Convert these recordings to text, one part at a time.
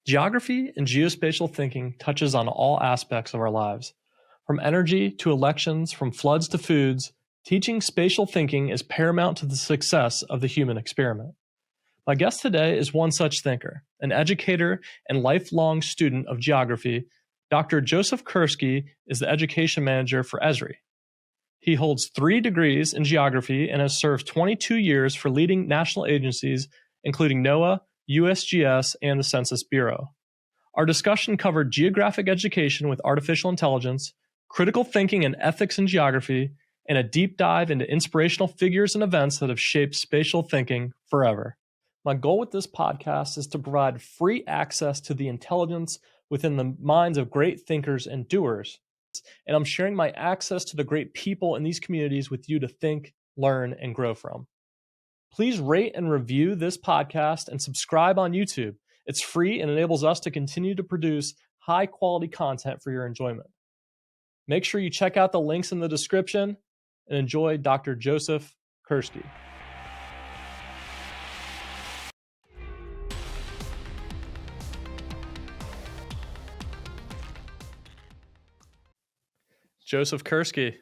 Geography and geospatial thinking touches on all aspects of our lives. From energy to elections, from floods to foods, teaching spatial thinking is paramount to the success of the human experiment. My guest today is one such thinker, an educator and lifelong student of geography. Dr. Joseph Kerski is the education manager for ESRI. He holds 3 degrees in geography and has served 22 years for leading national agencies, including NOAA, USGS, and the Census Bureau. Our discussion covered geographic education with artificial intelligence, critical thinking and ethics in geography, and a deep dive into inspirational figures and events that have shaped spatial thinking forever. My goal with this podcast is to provide free access to the intelligence within the minds of great thinkers and doers. And I'm sharing my access to the great people in these communities with you to think, learn, and grow from. Please rate and review this podcast and subscribe on YouTube. It's free and enables us to continue to produce high-quality content for your enjoyment. Make sure you check out the links in the description and enjoy Dr. Joseph Kerski. Joseph Kerski,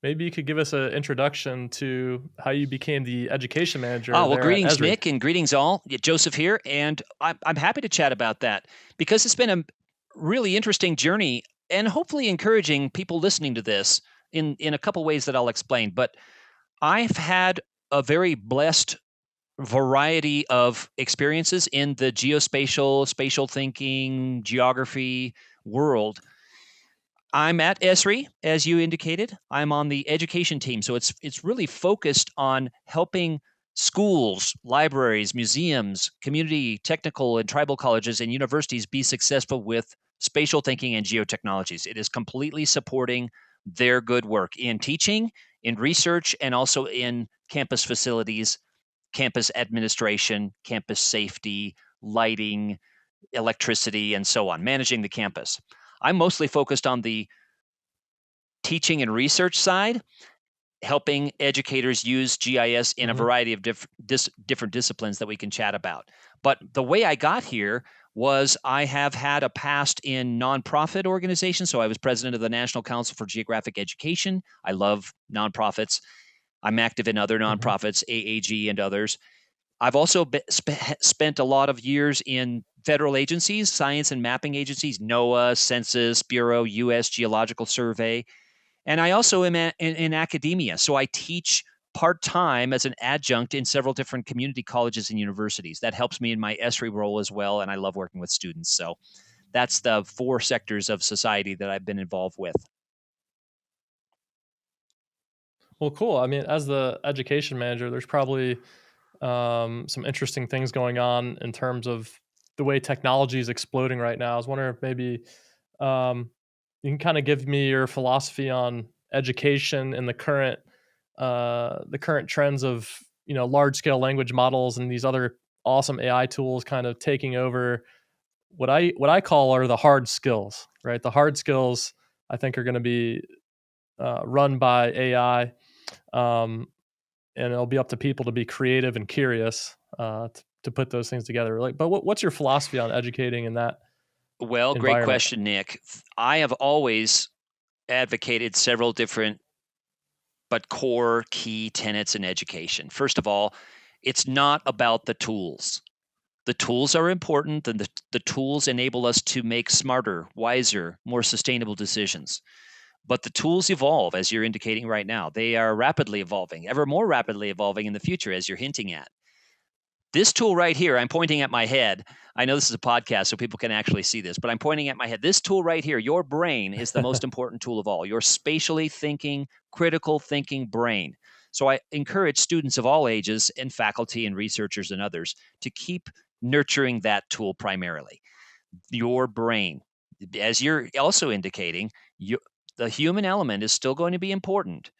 maybe you could give us an introduction to how you became the education manager. Greetings, Nick, and greetings all. Joseph here, and I'm happy to chat about that because it's been a really interesting journey and hopefully encouraging people listening to this in a couple ways that I'll explain. But I've had a very blessed variety of experiences in the geospatial, spatial thinking, geography world. I'm at ESRI, as you indicated. I'm on the education team, so it's really focused on helping schools, libraries, museums, community, technical, and tribal colleges and universities be successful with spatial thinking and geotechnologies. It is completely supporting their good work in teaching, in research, and also in campus facilities, campus administration, campus safety, lighting, electricity, and so on, managing the campus. I'm mostly focused on the teaching and research side, helping educators use GIS in a variety of different disciplines that we can chat about. But the way I got here was I have had a past in nonprofit organizations. So I was president of the National Council for Geographic Education. I love nonprofits. I'm active in other nonprofits, AAG and others. I've also spent a lot of years in federal agencies, science and mapping agencies, NOAA, Census Bureau, U.S. Geological Survey. And I also am in academia. So I teach part-time as an adjunct in several different community colleges and universities. That helps me in my ESRI role as well, and I love working with students. So that's the 4 sectors of society that I've been involved with. Well, cool. I mean, as the education manager, there's probably some interesting things going on in terms of the way technology is exploding right now. I was wondering if maybe you can kind of give me your philosophy on education and the current trends of large scale language models and these other awesome AI tools kind of taking over what I call are the hard skills, right? The hard skills I think are going to be run by AI. And it'll be up to people to be creative and curious to put those things together. But what's your philosophy on educating in that? Well, great question, Nick. I have always advocated several different but core key tenets in education. First of all, it's not about the tools. The tools are important, and the tools enable us to make smarter, wiser, more sustainable decisions. But the tools evolve, as you're indicating right now. They are rapidly evolving, ever more rapidly evolving in the future, as you're hinting at. This tool right here, I'm pointing at my head. I know this is a podcast, so people can actually see this, but I'm pointing at my head. This tool right here, your brain, is the most important tool of all. Your spatially thinking, critical thinking brain. So I encourage students of all ages and faculty and researchers and others to keep nurturing that tool primarily. Your brain. As you're also indicating, the human element is still going to be important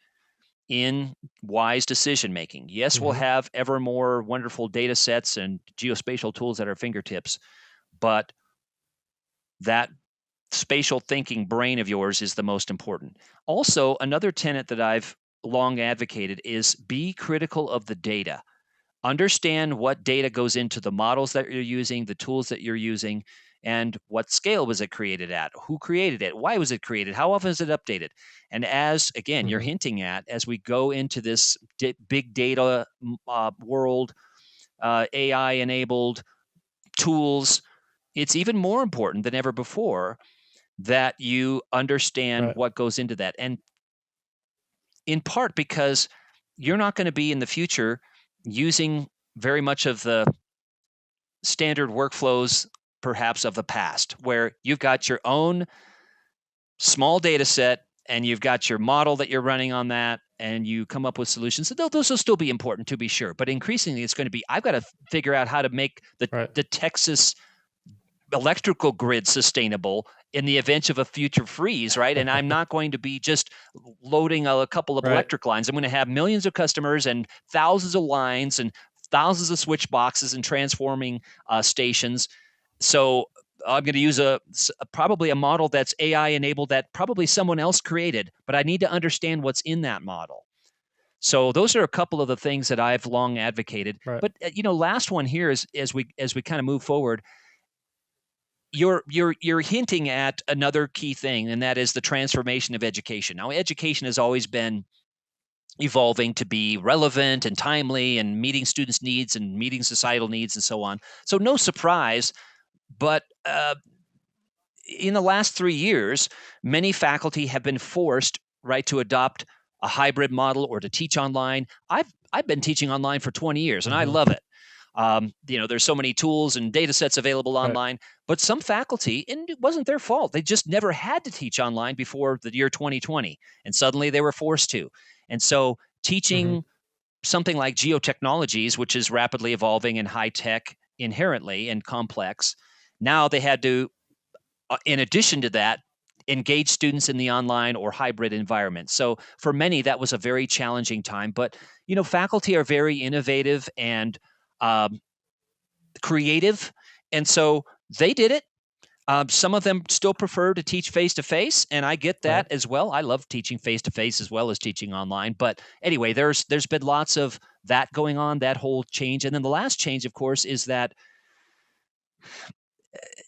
in wise decision making. Yes, we'll have ever more wonderful data sets and geospatial tools at our fingertips, but that spatial thinking brain of yours is the most important. Also, another tenet that I've long advocated is be critical of the data. Understand what data goes into the models that you're using, the tools that you're using, and what scale was it created at, who created it, why was it created, how often is it updated. And as, again, you're hinting at, as we go into this big data world, AI-enabled tools, it's even more important than ever before that you understand what goes into that. And in part because you're not going to be in the future using very much of the standard workflows, perhaps, of the past, where you've got your own small data set and you've got your model that you're running on that, and you come up with solutions. So those will still be important, to be sure, but increasingly it's going to be, I've got to figure out how to make the Texas electrical grid sustainable in the event of a future freeze, right? And I'm not going to be just loading a couple of electric lines. I'm going to have millions of customers and thousands of lines and thousands of switch boxes and transforming stations. So I'm going to use probably a model that's AI enabled that probably someone else created, but I need to understand what's in that model. So those are a couple of the things that I've long advocated. But last one here is, as we kind of move forward, you're hinting at another key thing, and that is the transformation of education. Now, education has always been evolving to be relevant and timely and meeting students' needs and meeting societal needs and so on. So no surprise, but in the last 3 years, many faculty have been forced, right, to adopt a hybrid model or to teach online. I've been teaching online for 20 years, and I love it. There's so many tools and data sets available online, but some faculty, and it wasn't their fault, they just never had to teach online before the year 2020, and suddenly they were forced to. And so teaching something like geotechnologies, which is rapidly evolving and high tech inherently and complex, now they had to, in addition to that, engage students in the online or hybrid environment. So for many, that was a very challenging time. But faculty are very innovative and creative, and so they did it. Some of them still prefer to teach face-to-face, and I get that as well. I love teaching face-to-face as well as teaching online. But anyway, there's been lots of that going on, that whole change. And then the last change, of course, is that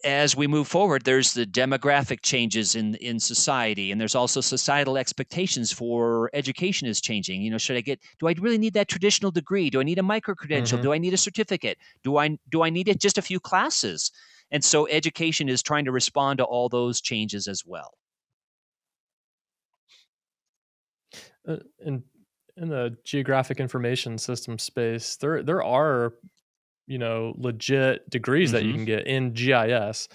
as we move forward, there's the demographic changes in society, and there's also societal expectations for education is changing. Do I really need that traditional degree? Do I need a micro-credential? Do I need a certificate? Do I need it just a few classes? And so education is trying to respond to all those changes as well. In the geographic information system space, there are legit degrees that you can get in GIS,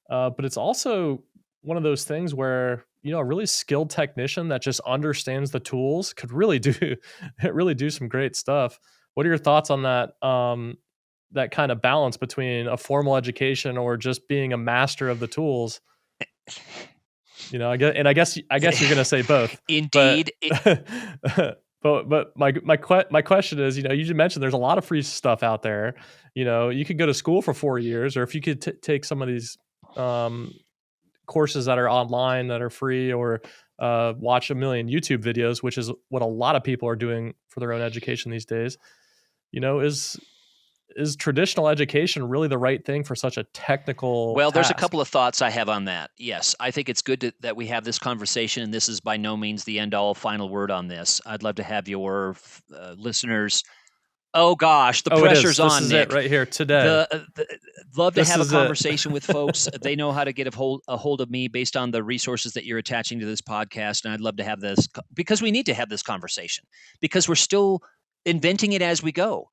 but it's also one of those things where a really skilled technician that just understands the tools could really do some great stuff. What are your thoughts on that? That kind of balance between a formal education or just being a master of the tools. I guess you're going to say both. Indeed. But my question is, you just mentioned there's a lot of free stuff out there. You could go to school for 4 years, or if you could take some of these courses that are online that are free, or watch a million YouTube videos, which is what a lot of people are doing for their own education these days. Is traditional education really the right thing for such a technical task? There's a couple of thoughts I have on that. Yes, I think it's good that we have this conversation, and this is by no means the end-all final word on this. I'd love to have your listeners. Oh gosh, the pressure's on, Nick. This is it right here today. Love to have a conversation with folks. They know how to get a hold of me based on the resources that you're attaching to this podcast, and I'd love to have this, because we need to have this conversation, because we're still inventing it as we go.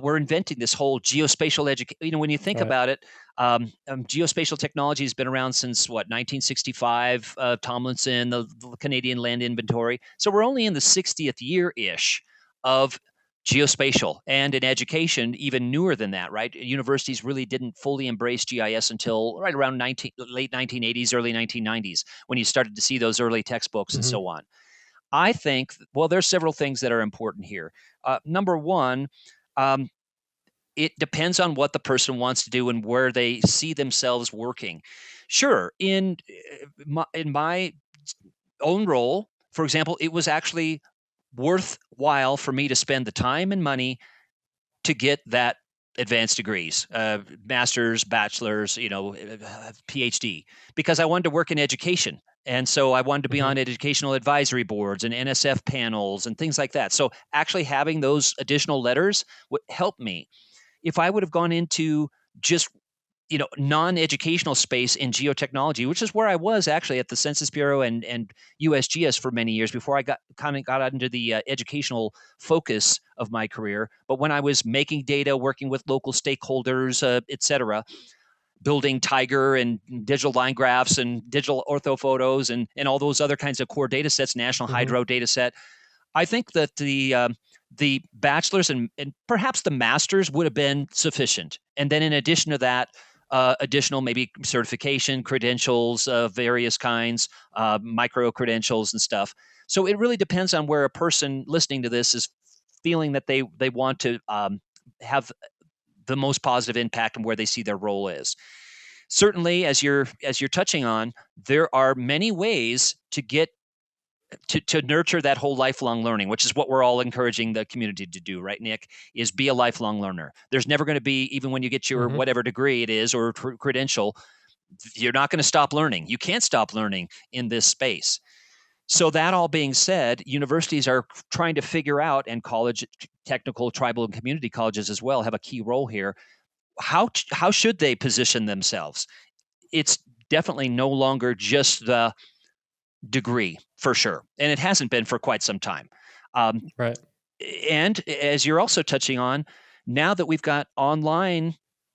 We're inventing this whole geospatial education. When you think about it, geospatial technology has been around since 1965. Tomlinson, the Canadian Land Inventory. So we're only in the 60th year-ish of geospatial, and in education, even newer than that, right? Universities really didn't fully embrace GIS until right around late 1980s, early 1990s, when you started to see those early textbooks and so on. I think, there's several things that are important here. Number one, it depends on what the person wants to do and where they see themselves working. Sure, in my own role, for example, it was actually worthwhile for me to spend the time and money to get that advanced degrees, master's, bachelor's, PhD, because I wanted to work in education. And so I wanted to be on educational advisory boards and NSF panels and things like that. So actually having those additional letters would help me. If I would have gone into just non-educational space in geotechnology, which is where I was actually at the Census Bureau and USGS for many years before I got into the educational focus of my career. But when I was making data, working with local stakeholders, et cetera, building Tiger and digital line graphs and digital orthophotos and all those other kinds of core data sets, National Hydro data set, I think that the bachelor's and perhaps the master's would have been sufficient. And then in addition to that, additional maybe certification, credentials of various kinds, micro credentials and stuff. So it really depends on where a person listening to this is feeling that they want to have the most positive impact and where they see their role is. Certainly, as you're touching on, there are many ways to get to nurture that whole lifelong learning, which is what we're all encouraging the community to do, right, Nick? Is be a lifelong learner. There's never going to be, even when you get your whatever degree it is or credential, you're not going to stop learning. You can't stop learning in this space. So that all being said, universities are trying to figure out, and college, technical, tribal, and community colleges as well have a key role here. How should they position themselves? It's definitely no longer just the degree, for sure, and it hasn't been for quite some time. Right. And as you're also touching on, now that we've got online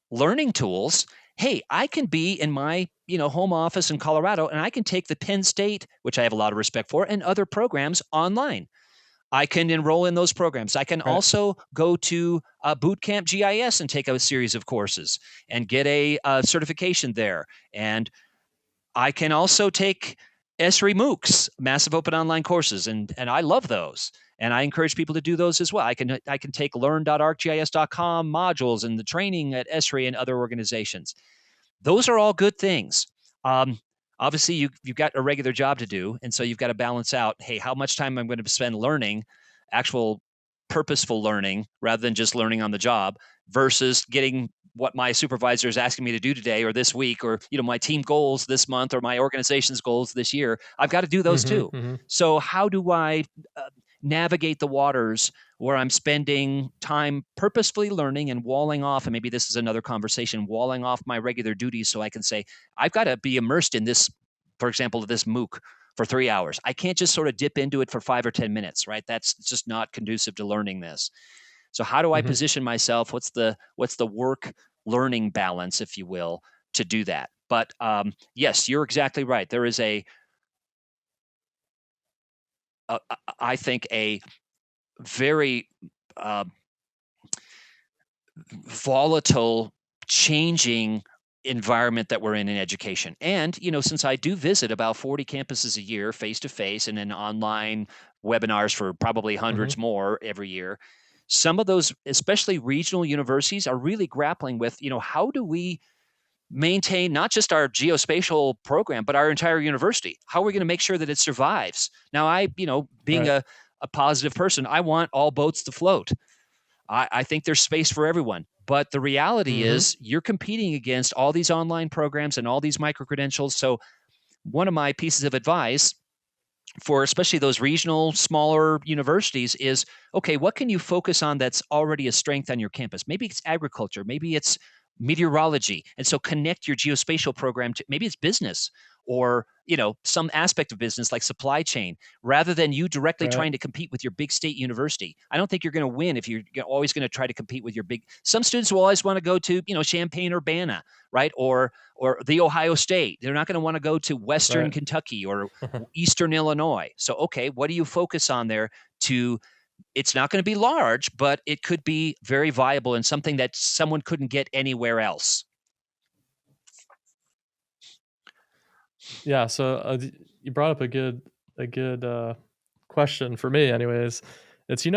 learning tools, hey, I can be in my home office in Colorado, and I can take the Penn State, which I have a lot of respect for, and other programs online. I can enroll in those programs. I can also go to Bootcamp GIS and take a series of courses and get a certification there. And I can also take ESRI MOOCs, massive open online courses, and I love those. And I encourage people to do those as well. I can take learn.arcgis.com modules and the training at ESRI and other organizations. Those are all good things. Obviously, you've got a regular job to do, and so you've got to balance out, hey, how much time I'm going to spend learning, actual purposeful learning, rather than just learning on the job, versus getting what my supervisor is asking me to do today or this week, or my team goals this month or my organization's goals this year. I've got to do those too. So how do I navigate the waters where I'm spending time purposefully learning and walling off, and maybe this is another conversation, walling off my regular duties so I can say, I've got to be immersed in this, for example, this MOOC for 3 hours. I can't just sort of dip into it for 5 or 10 minutes, right? That's just not conducive to learning this. So how do I position myself? What's the work learning balance, if you will, to do that? But yes, you're exactly right. There is I think a very volatile, changing environment that we're in education. And, since I do visit about 40 campuses a year face to face and then online webinars for probably hundreds more every year, some of those, especially regional universities, are really grappling with, how do we maintain not just our geospatial program, but our entire university? How are we going to make sure that it survives? Now, being a positive person, I want all boats to float. I think there's space for everyone. But the reality is you're competing against all these online programs and all these micro-credentials. So one of my pieces of advice for especially those regional, smaller universities is, okay, what can you focus on that's already a strength on your campus? Maybe it's agriculture, maybe it's meteorology. And so connect your geospatial program to, maybe it's business or, some aspect of business like supply chain, rather than you directly trying to compete with your big state university. I don't think you're going to win if you're always going to try to compete with your big. Some students will always want to go to, Champaign-Urbana, right? Or the Ohio State. They're not going to want to go to Western Kentucky or Eastern Illinois. So, okay, what do you focus on there to, it's not going to be large, but it could be very viable and something that someone couldn't get anywhere else. Yeah, so you brought up a good question for me anyways. It's,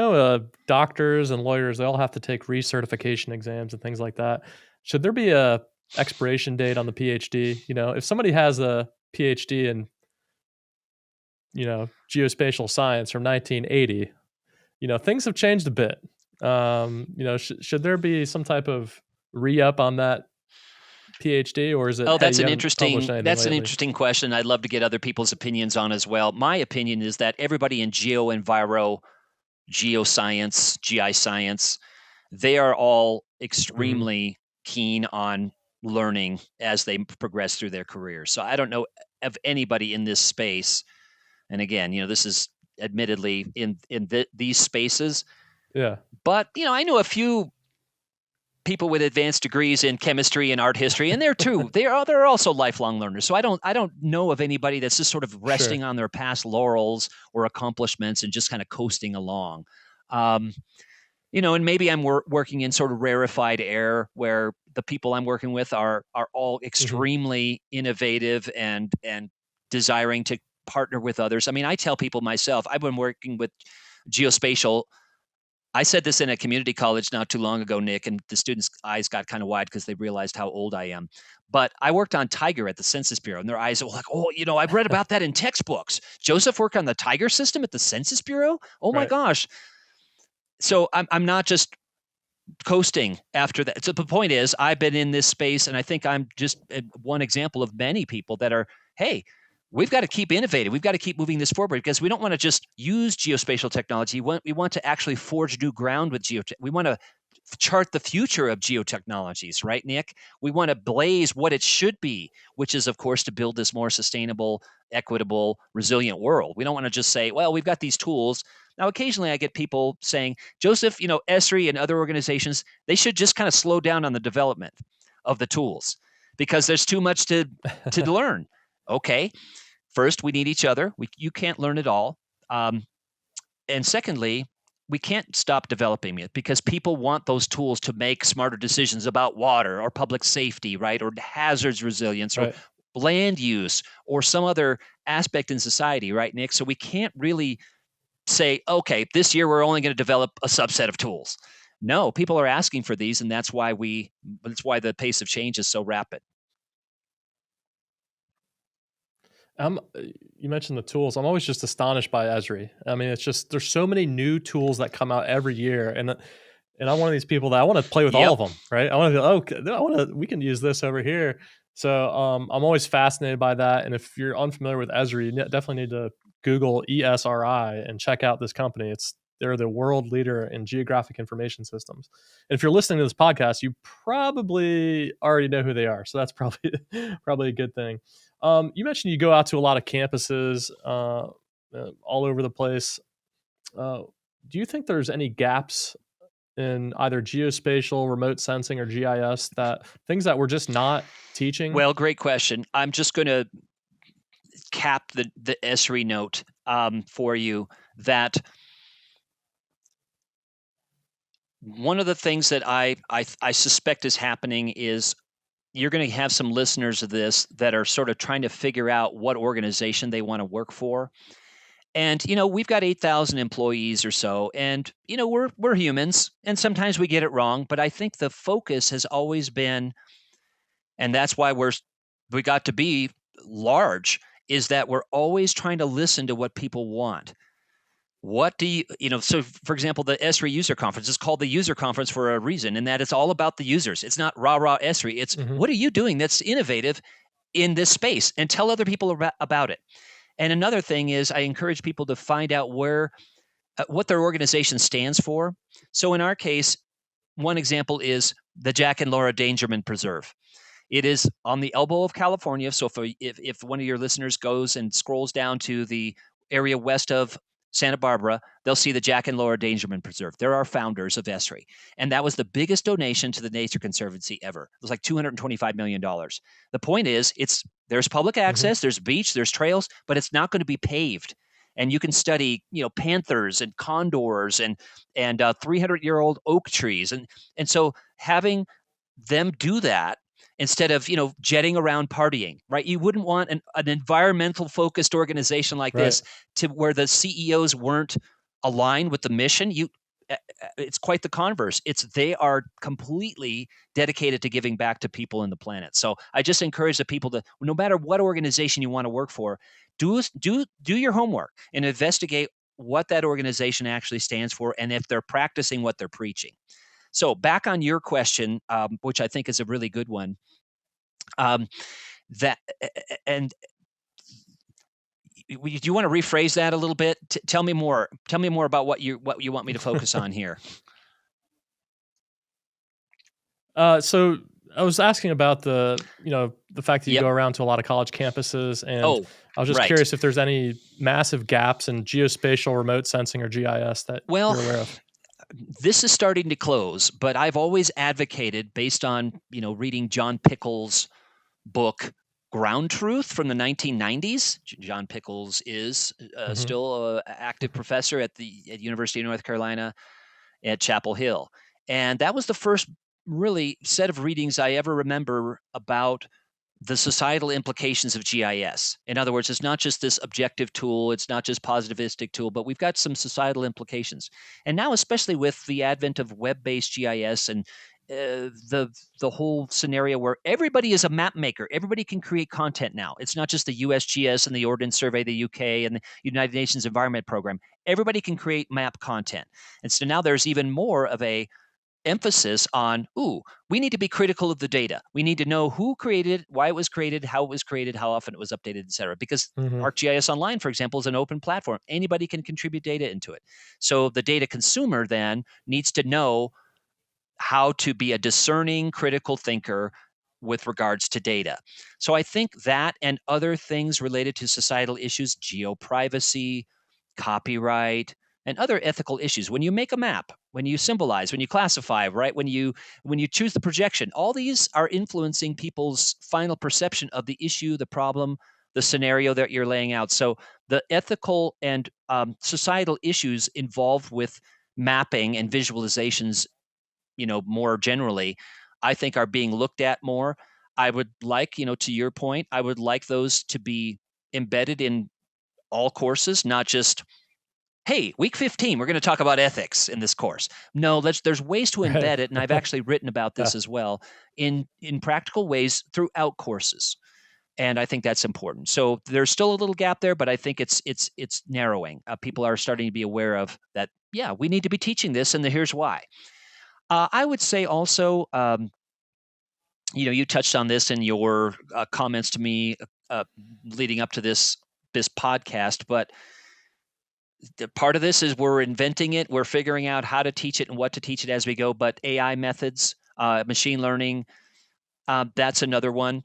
doctors and lawyers, they all have to take recertification exams and things like that. Should there be a expiration date on the PhD? If somebody has a PhD in, geospatial science from 1980, things have changed a bit. Should there be some type of re-up on that PhD, or is it, Oh, hey, you haven't published anything that's an lately? interesting question. I'd love to get other people's opinions on as well. My opinion is that everybody in geoscience, GI science, they are all extremely keen on learning as they progress through their careers. So I don't know of anybody in this space. And again, this is admittedly in these spaces, Yeah, but I know a few people with advanced degrees in chemistry and art history, and they're also lifelong learners. So I don't know of anybody that's just sort of sure. resting on their past laurels or accomplishments and just kind of coasting along. Um, and maybe I'm working in sort of rarefied air where the people I'm working with are all Hmm. extremely innovative and desiring to partner with others. I mean, I tell people myself, I've been working with geospatial. I said this in a community college not too long ago, Nick, and the students' eyes got kind of wide because they realized how old I am. But I worked on Tiger at the Census Bureau, and their eyes were like, oh, I've read about that in textbooks. Joseph worked on the Tiger system at the Census Bureau? Oh my Right. gosh. So I'm not just coasting after that. So the point is, I've been in this space, and I think I'm just one example of many people that are, hey, we've got to keep innovating. We've got to keep moving this forward because we don't want to just use geospatial technology. We want to actually forge new ground with we want to chart the future of geotechnologies, right, Nick? We want to blaze what it should be, which is, of course, to build this more sustainable, equitable, resilient world. We don't want to just say, well, we've got these tools. Now, occasionally I get people saying, Joseph, ESRI and other organizations, they should just kind of slow down on the development of the tools because there's too much to learn. Okay, first, we need each other. You can't learn it all. And secondly, we can't stop developing it because people want those tools to make smarter decisions about water or public safety, right? Or hazards resilience or Right. land use or some other aspect in society, right, Nick? So we can't really say, okay, this year we're only going to develop a subset of tools. No, people are asking for these, and that's why the pace of change is so rapid. I'm, you mentioned the tools. I'm always just astonished by Esri. I mean, it's just there's so many new tools that come out every year, and I'm one of these people that I want to play with all Yep. of them, right? I want to go, I want to, we can use this over here. So I'm always fascinated by that. And if you're unfamiliar with Esri, you definitely need to Google ESRI and check out this company. They're the world leader in geographic information systems. And if you're listening to this podcast, you probably already know who they are. So that's probably probably a good thing. You mentioned you go out to a lot of campuses all over the place. Uh, do you think there's any gaps in either geospatial, remote sensing, or GIS, that things that we're just not teaching? Well, great question. I'm just going to cap the ESRI note for you that one of the things that I suspect is happening is you're going to have some listeners of this that are sort of trying to figure out what organization they want to work for. And we've got 8,000 employees or so, and we're humans, and sometimes we get it wrong. But I think the focus has always been, and that's why we got to be large, is that we're always trying to listen to what people want. What do so for example, the ESRI user conference is called the user conference for a reason, and that it's all about the users. It's not rah ESRI. It's Hmm. what are you doing that's innovative in this space, and tell other people about it. And another thing is I encourage people to find out what their organization stands for. So in our case, one example is the Jack and Laura Dangerman Preserve. It is on the elbow of California. So if one of your listeners goes and scrolls down to the area west of Santa Barbara, they'll see the Jack and Laura Dangerman Preserve. They're our founders of ESRI. And that was the biggest donation to the Nature Conservancy ever. It was like $225 million. The point is, there's public Hmm. access, there's beach, there's trails, but it's not going to be paved. And you can study, panthers and condors and 300-year-old oak trees. And so having them do that instead of jetting around partying, right? You wouldn't want an environmental focused organization like Right. this to where the CEOs weren't aligned with the mission. It's quite the converse. They are completely dedicated to giving back to people in the planet. So I just encourage the people to, no matter what organization you want to work for, do your homework and investigate what that organization actually stands for and if they're practicing what they're preaching. So back on your question, which I think is a really good one, that and do you want to rephrase that a little bit? Tell me more. Tell me more about what you want me to focus on here. So I was asking about the fact that you Yep. go around to a lot of college campuses, and Oh, I was just right. curious if there's any massive gaps in geospatial remote sensing or GIS that Well, you're aware of. this is starting to close, but I've always advocated, based on reading John Pickles' book Ground Truth from the 1990s. John Pickles is still an active professor at the University of North Carolina at Chapel Hill, and that was the first really set of readings I ever remember about the societal implications of GIS. In other words, it's not just this objective tool, it's not just positivistic tool, but we've got some societal implications. And now, especially with the advent of web-based GIS and the whole scenario where everybody is a map maker, everybody can create content now. It's not just the USGS and the Ordnance Survey, the UK, and the United Nations Environment Program. Everybody can create map content, and so now there's even more of a emphasis on, we need to be critical of the data. We need to know who created it, why it was created, how it was created, how often it was updated, et cetera. Because ArcGIS Online, for example, is an open platform. Anybody can contribute data into it. So the data consumer then needs to know how to be a discerning, critical thinker with regards to data. So I think that and other things related to societal issues, geoprivacy, copyright, and other ethical issues. When you make a map, when you symbolize, when you classify, right? When you choose the projection, all these are influencing people's final perception of the issue, the problem, the scenario that you're laying out. So the ethical and societal issues involved with mapping and visualizations, more generally, I think are being looked at more. I would like, to your point, I would like those to be embedded in all courses, not just, hey, week 15, we're going to talk about ethics in this course. No, there's ways to embed Right. it, and I've actually written about this as well in practical ways throughout courses. And I think that's important. So there's still a little gap there, but I think it's narrowing. People are starting to be aware of that. Yeah, we need to be teaching this, and here's why. I would say also, you touched on this in your comments to me leading up to this podcast, but the part of this is we're inventing it, we're figuring out how to teach it and what to teach it as we go. But AI methods, machine learning, that's another one.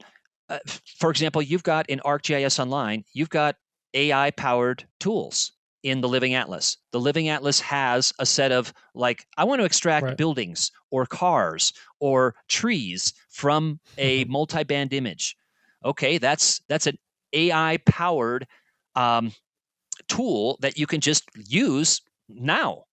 For example, you've got in ArcGIS Online, you've got AI powered tools in the Living Atlas. The Living Atlas has a set of, like, I want to extract buildings or cars or trees from a multi-band image. Okay, that's an AI powered tool that you can just use now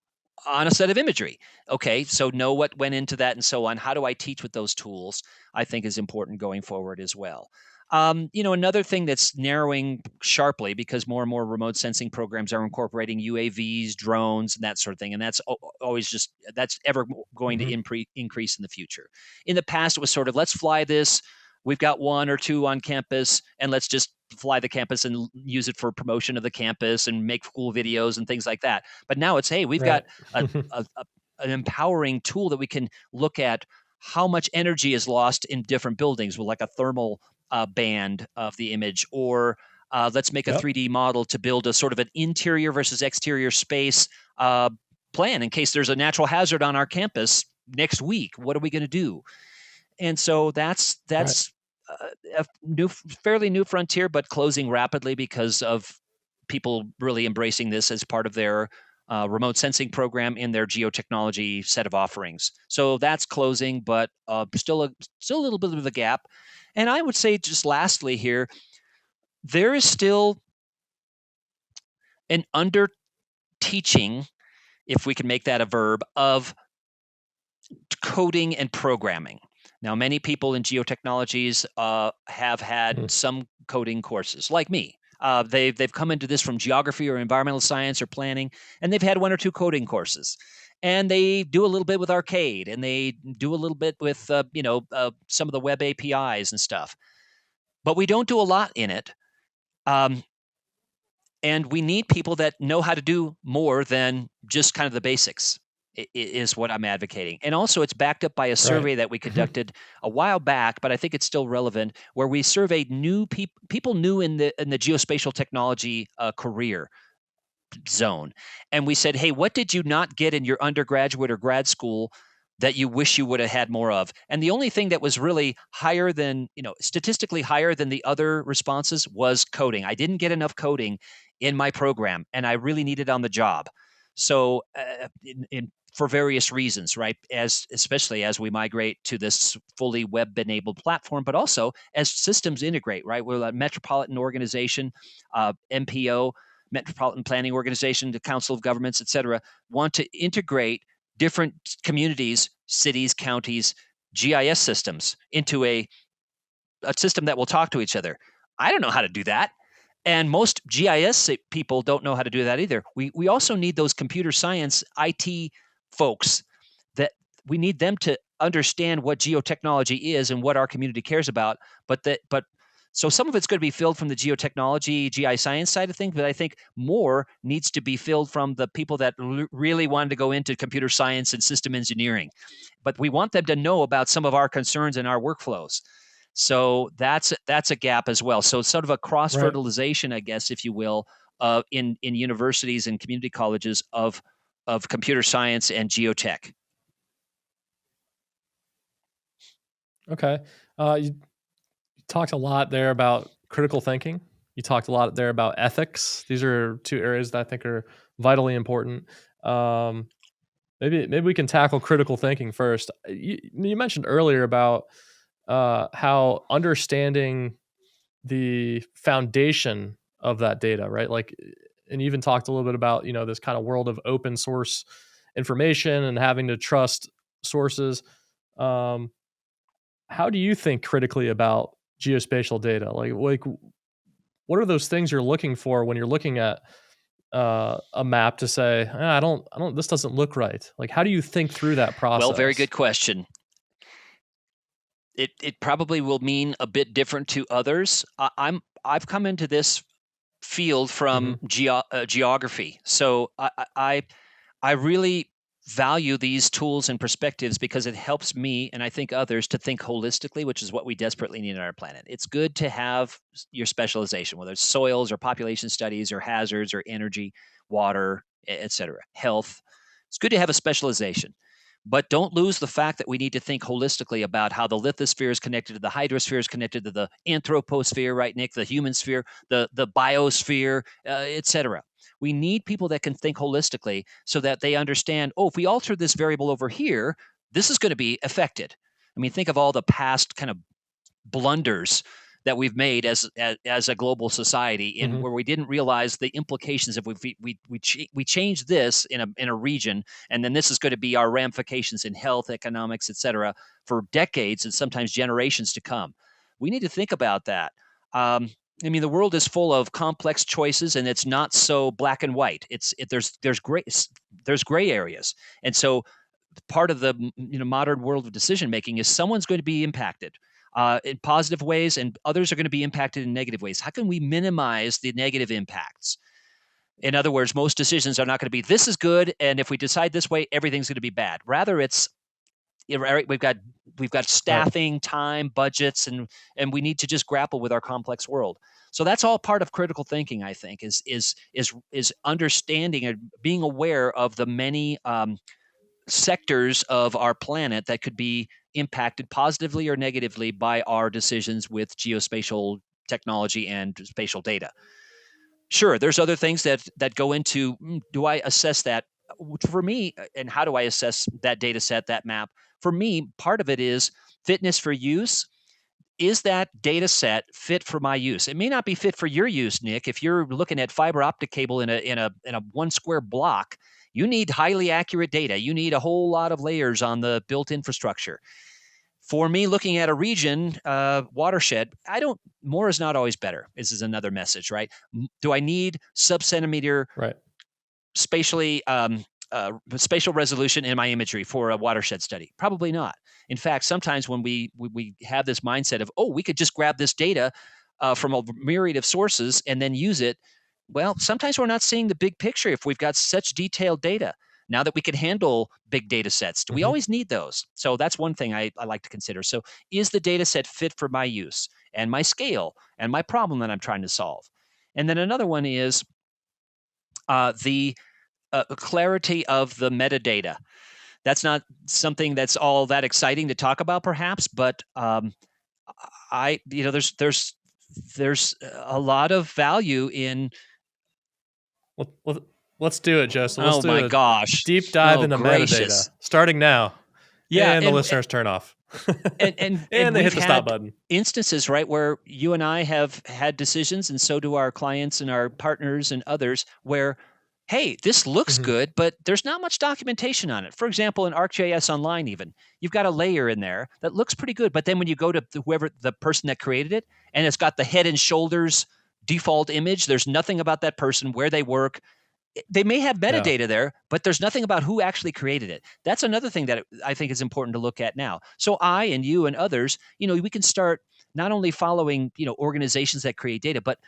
on a set of imagery. Okay, so know what went into that and so on. How do I teach with those tools? I think is important going forward as well. Another thing that's narrowing sharply, because more and more remote sensing programs are incorporating UAVs, drones, and that sort of thing. And that's always that's ever going to increase in the future. In the past, it was sort of, let's fly this. We've got one or two on campus, and let's just fly the campus and use it for promotion of the campus and make cool videos and things like that. But now it's, hey, we've got an empowering tool that we can look at how much energy is lost in different buildings with, like, a thermal band of the image, or let's make a 3D model to build a sort of an interior versus exterior space plan in case there's a natural hazard on our campus next week. What are we going to do? And so that's a fairly new frontier, but closing rapidly because of people really embracing this as part of their remote sensing program in their geotechnology set of offerings. So that's closing, but still a little bit of a gap. And I would say, just lastly here, there is still an under teaching, if we can make that a verb, of coding and programming. Now, many people in geotechnologies have had some coding courses, like me. They've come into this from geography or environmental science or planning, and they've had one or two coding courses. And they do a little bit with Arcade, and they do a little bit with some of the web APIs and stuff. But we don't do a lot in it. And we need people that know how to do more than just kind of the basics, is what I'm advocating. And also, it's backed up by a survey that we conducted a while back, but I think it's still relevant, where we surveyed new people new in the geospatial technology career zone. And we said, hey, what did you not get in your undergraduate or grad school that you wish you would have had more of? And the only thing that was really higher than, statistically higher than the other responses was coding. I didn't get enough coding in my program, and I really needed on the job. So for various reasons, right? Especially as we migrate to this fully web-enabled platform, but also as systems integrate, right? We're a metropolitan organization, MPO, Metropolitan Planning Organization, the Council of Governments, et cetera, want to integrate different communities, cities, counties, GIS systems into a system that will talk to each other. I don't know how to do that. And most GIS people don't know how to do that either. We also need those computer science IT folks, that we need them to understand what geotechnology is and what our community cares about. So some of it's going to be filled from the geotechnology, GI science side of things, but I think more needs to be filled from the people that really wanted to go into computer science and system engineering. But we want them to know about some of our concerns and our workflows. So that's a gap as well. So it's sort of a cross fertilization, I guess, if you will, in universities and community colleges of computer science and geotech. Okay. You talked a lot there about critical thinking. You talked a lot there about ethics. These are two areas that I think are vitally important. Maybe we can tackle critical thinking first. You mentioned earlier about how understanding the foundation of that data, right? Like, and you even talked a little bit about, this kind of world of open source information and having to trust sources. How do you think critically about geospatial data? Like what are those things you're looking for when you're looking at a map to say, I don't, this doesn't look right. Like, how do you think through that process? Well, very good question. It probably will mean a bit different to others. I've come into this field from geography, so I really value these tools and perspectives because it helps me, and I think others, to think holistically, which is what we desperately need on our planet. It's good to have your specialization, whether it's soils or population studies or hazards or energy, water, etc., health. It's good to have a specialization. But don't lose the fact that we need to think holistically about how the lithosphere is connected to the hydrosphere, is connected to the anthroposphere, right, Nick? The human sphere, the biosphere, etc. We need people that can think holistically so that they understand, if we alter this variable over here, this is going to be affected. I mean, think of all the past kind of blunders that we've made as a global society, in where we didn't realize the implications of we changed this in a region, and then this is going to be our ramifications in health, economics, etc., for decades and sometimes generations to come. We need to think about that. I mean, the world is full of complex choices, and it's not so black and white. There's gray areas, and so part of the modern world of decision making is someone's going to be impacted in positive ways, and others are going to be impacted in negative ways. How can we minimize the negative impacts? In other words, most decisions are not going to be, this is good, and if we decide this way, everything's going to be bad. Rather, it's we've got staffing, time, budgets, and we need to just grapple with our complex world. So that's all part of critical thinking, I think, is understanding and being aware of the many sectors of our planet that could be impacted positively or negatively by our decisions with geospatial technology and spatial data. Sure, there's other things that go into, do I assess that? For me, and how do I assess that data set, that map? For me, part of it is fitness for use. Is that data set fit for my use? It may not be fit for your use, Nick. If you're looking at fiber optic cable in a 1 square block, you need highly accurate data. You need a whole lot of layers on the built infrastructure. For me, looking at a region, watershed, more is not always better. This is another message, right? Do I need sub-centimeter spatial resolution in my imagery for a watershed study? Probably not. In fact, sometimes when we have this mindset of, we could just grab this data from a myriad of sources and then use it, Well, sometimes we're not seeing the big picture if we've got such detailed data. Now that we can handle big data sets, do we always need those? So that's one thing I like to consider. So is the data set fit for my use and my scale and my problem that I'm trying to solve? And then another one is the clarity of the metadata. That's not something that's all that exciting to talk about, perhaps, but there's a lot of value in. Well, let's do it, Joseph. Let's Oh do my a gosh! deep dive Oh into gracious! metadata, starting now. Yeah, And the listeners turn off. and And they hit we've the stop had button. instances, right, where you and I have had decisions, and so do our clients and our partners and others, where, hey, this looks good, but there's not much documentation on it. For example, in ArcGIS Online, even, you've got a layer in there that looks pretty good, but then when you go to whoever the person that created it, and it's got the head and shoulders default image, there's nothing about that person, where they work. They may have metadata there, but there's nothing about who actually created it. That's another thing that I think is important to look at now. So I and you and others, we can start not only following, organizations that create data, but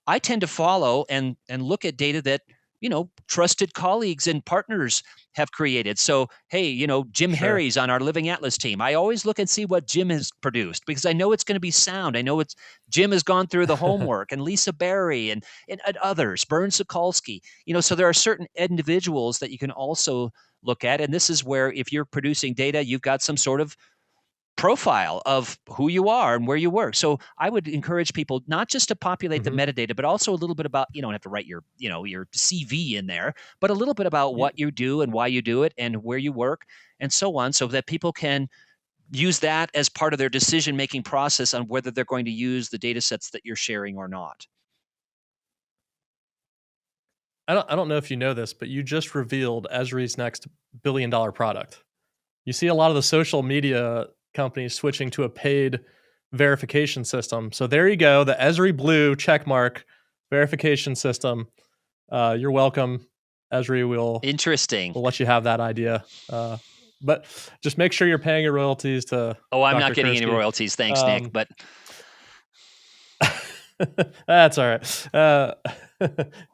I tend to follow and look at data that, trusted colleagues and partners have created. So, hey, Jim Harry's on our Living Atlas team. I always look and see what Jim has produced because I know it's going to be sound. I know Jim has gone through the homework, and Lisa Berry and others, Bern Sokolsky. So there are certain individuals that you can also look at. And this is where if you're producing data, you've got some sort of profile of who you are and where you work. So I would encourage people not just to populate the metadata, but also a little bit about, you don't have to write your CV in there, but a little bit about what you do and why you do it and where you work and so on, so that people can use that as part of their decision-making process on whether they're going to use the data sets that you're sharing or not. I don't know if you know this, but you just revealed ESRI's next billion-dollar product. You see a lot of the social media companies switching to a paid verification system. So there you go, the ESRI Blue checkmark verification system. You're welcome. ESRI will Interesting. let you have that idea. But just make sure you're paying your royalties to I'm Dr. not getting Kerski. any royalties. Thanks, Nick. But that's all right.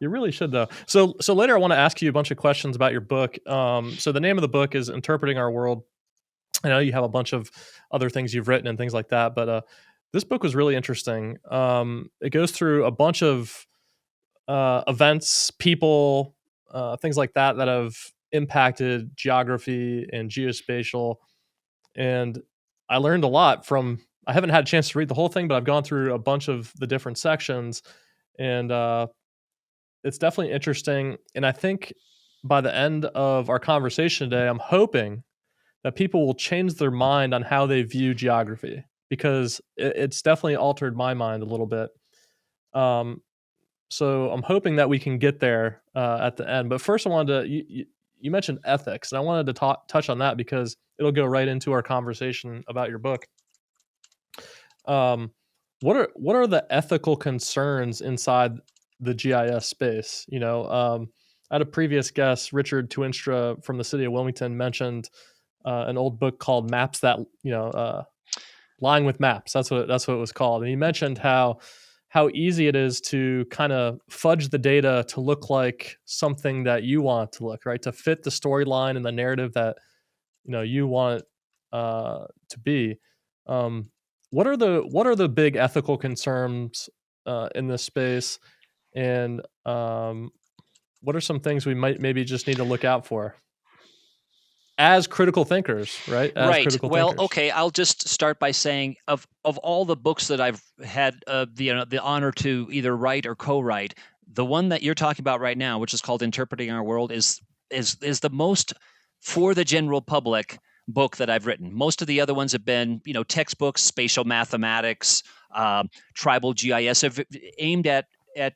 You really should, though. So later I want to ask you a bunch of questions about your book. So the name of the book is Interpreting Our World. I know you have a bunch of other things you've written and things like that, but this book was really interesting. It goes through a bunch of events, people, things like that have impacted geography and geospatial. And I learned a lot from. I haven't had a chance to read the whole thing, but I've gone through a bunch of the different sections, and it's definitely interesting. And I think by the end of our conversation today, I'm hoping that people will change their mind on how they view geography, because it's definitely altered my mind a little bit. So I'm hoping that we can get there at the end. But first, I wanted to you mentioned ethics, and I wanted to touch on that because it'll go right into our conversation about your book. What are the ethical concerns inside the GIS space? I had a previous guest, Richard Tuinstra from the city of Wilmington, mentioned an old book called Maps That Lying with Maps. That's what it was called. And he mentioned how easy it is to kind of fudge the data to look like something that you want it to look, right? To fit the storyline and the narrative that you want to be. What are the big ethical concerns in this space, and what are some things we might maybe just need to look out for as critical thinkers, right? Well, okay. I'll just start by saying of all the books that I've had the honor to either write or co-write, the one that you're talking about right now, which is called Interpreting Our World, is the most for the general public book that I've written. Most of the other ones have been, textbooks, spatial mathematics, tribal GIS, have aimed at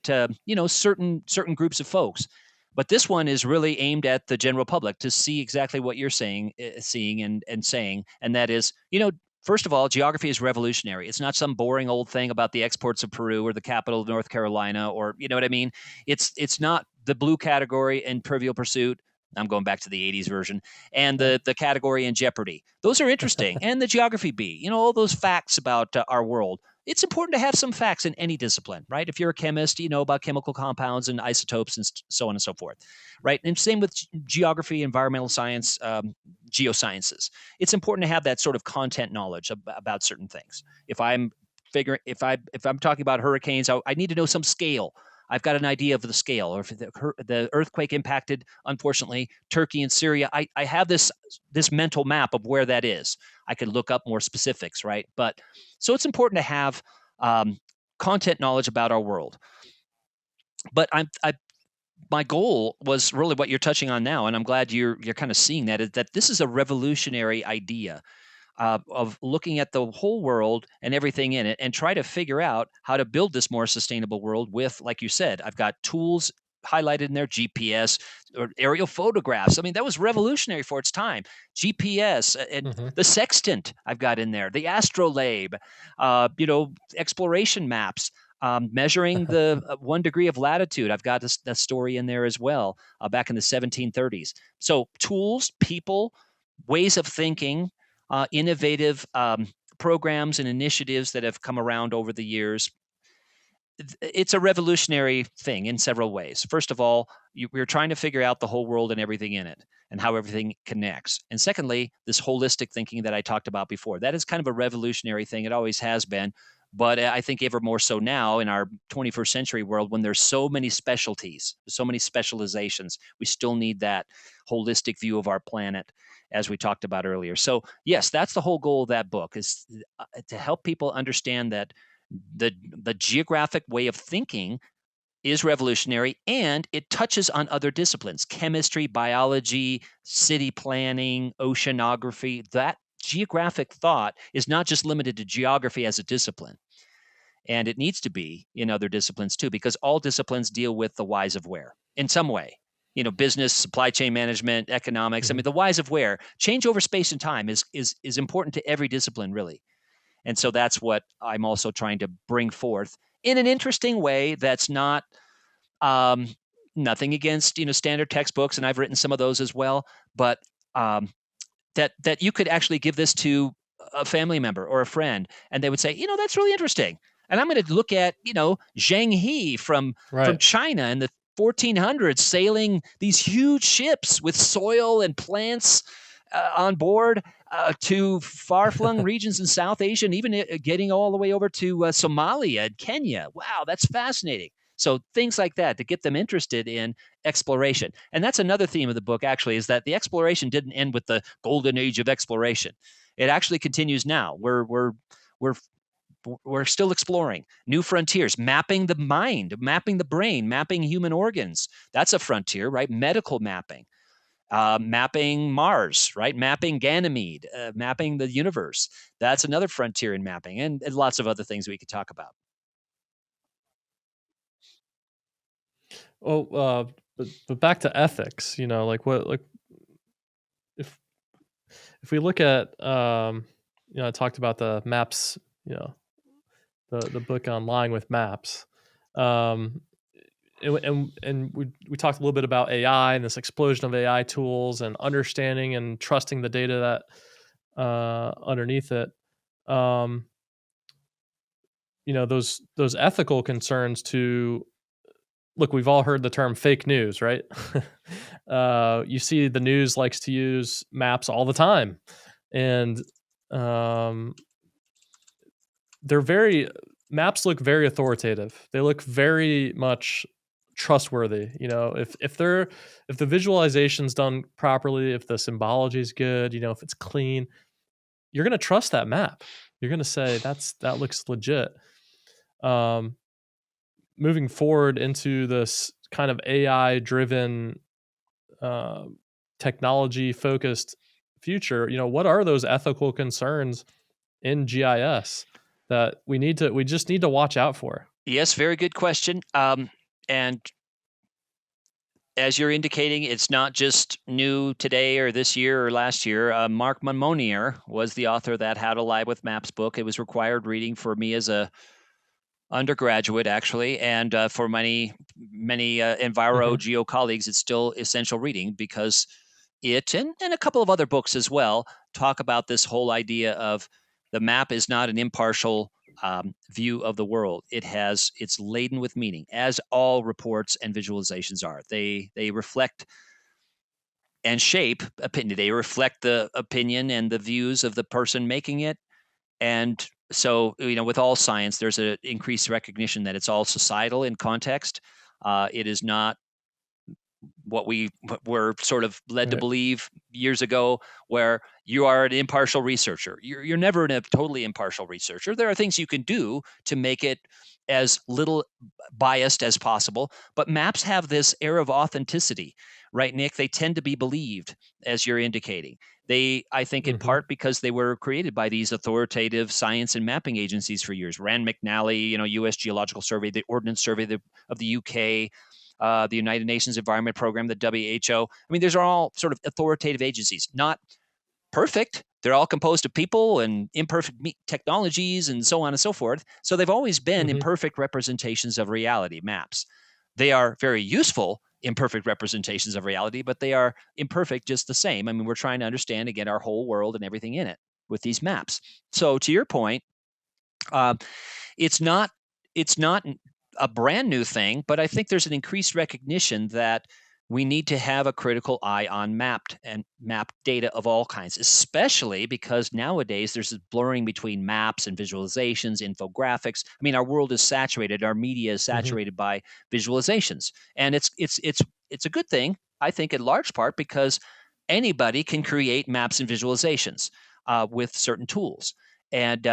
certain groups of folks. But this one is really aimed at the general public to see exactly what you're seeing and saying, and that is, first of all, geography is revolutionary. It's not some boring old thing about the exports of Peru or the capital of North Carolina, or you know what I mean. It's not the blue category in Trivial Pursuit. I'm going back to the 80s version, and the category in Jeopardy. Those are interesting, and the geography bee. All those facts about our world. it's important to have some facts in any discipline, right? If you're a chemist, you know about chemical compounds and isotopes and so on and so forth, right? And same with geography, environmental science, geosciences. It's important to have that sort of content knowledge about certain things. If I'm talking about hurricanes, I need to know some scale. I've got an idea of the scale, or if the earthquake impacted, unfortunately, Turkey and Syria. I have this mental map of where that is. I could look up more specifics, right? But so it's important to have content knowledge about our world. But my goal was really what you're touching on now, and I'm glad you're kind of seeing that, is that this is a revolutionary idea of looking at the whole world and everything in it, and try to figure out how to build this more sustainable world with, like you said, I've got tools highlighted in there, GPS or aerial photographs. I mean, that was revolutionary for its time. GPS and the sextant I've got in there, the astrolabe, exploration maps. Measuring the 1 degree of latitude. I've got a story in there as well, back in the 1730s. So tools, people, ways of thinking, innovative programs and initiatives that have come around over the years. It's a revolutionary thing in several ways. First of all, we're trying to figure out the whole world and everything in it and how everything connects. And secondly, this holistic thinking that I talked about before. That is kind of a revolutionary thing. It always has been. But I think ever more so now in our 21st century world, when there's so many specialties, so many specializations, we still need that holistic view of our planet, as we talked about earlier. So yes, that's the whole goal of that book, is to help people understand that the geographic way of thinking is revolutionary, and it touches on other disciplines: chemistry, biology, city planning, oceanography. That geographic thought is not just limited to geography as a discipline. And it needs to be in other disciplines too, because all disciplines deal with the whys of where in some way. Business, supply chain management, economics. I mean, the whys of where, change over space and time is important to every discipline, really. And so that's what I'm also trying to bring forth in an interesting way that's not nothing against standard textbooks, and I've written some of those as well, but that you could actually give this to a family member or a friend, and they would say, that's really interesting. And I'm going to look at, Zheng He from China in the 1400s sailing these huge ships with soil and plants on board to far-flung regions in South Asia, and even getting all the way over to Somalia and Kenya. Wow, that's fascinating. So things like that to get them interested in exploration. And that's another theme of the book, actually, is that the exploration didn't end with the golden age of exploration. It actually continues now. We're still exploring new frontiers, mapping the mind, mapping the brain, mapping human organs. That's a frontier, right? Medical mapping. Mapping Mars, right? Mapping Ganymede, mapping the universe. That's another frontier in mapping, and lots of other things we could talk about. Well, but back to ethics, if we look at, I talked about the maps, the book on Lying with Maps. And we talked a little bit about AI and this explosion of AI tools and understanding and trusting the data that underneath it. Those ethical concerns to look. We've all heard the term fake news, right? You see the news likes to use maps all the time, and maps look very authoritative. They look very much trustworthy. If the visualization's done properly, if the symbology is good, if it's clean, you're going to trust that map. You're going to say that looks legit. Moving forward into this kind of AI driven, technology focused future, what are those ethical concerns in GIS that we just need to watch out for? Yes, very good question. And as you're indicating, it's not just new today or this year or last year. Mark Monmonier was the author of that How to Lie with Maps book. It was required reading for me as a undergraduate, actually, and for many Enviro Geo colleagues, it's still essential reading, because it and a couple of other books as well talk about this whole idea of the map is not an impartial view of the world. It's laden with meaning, as all reports and visualizations are. They reflect and shape opinion. They reflect the opinion and the views of the person making it. And so, with all science, there's an increased recognition that it's all societal in context. It is not what we were sort of led to believe years ago, where you are an impartial researcher. You're never a totally impartial researcher. There are things you can do to make it as little biased as possible, but maps have this air of authenticity, right, Nick? They tend to be believed, as you're indicating. I think in part because they were created by these authoritative science and mapping agencies for years. Rand McNally, U.S. Geological Survey, the Ordnance Survey of the UK, the United Nations Environment Program, the WHO. I mean, these are all sort of authoritative agencies, not perfect. They're all composed of people and imperfect technologies and so on and so forth. So they've always been imperfect representations of reality, maps. They are very useful imperfect representations of reality, but they are imperfect just the same. I mean, we're trying to understand, again, our whole world and everything in it with these maps. So to your point, it's not a brand new thing, but I think there's an increased recognition that we need to have a critical eye on mapped data of all kinds, especially because nowadays there's this blurring between maps and visualizations, infographics. I mean, our world is saturated, our media is saturated by visualizations, and it's a good thing, I think, in large part because anybody can create maps and visualizations with certain tools. And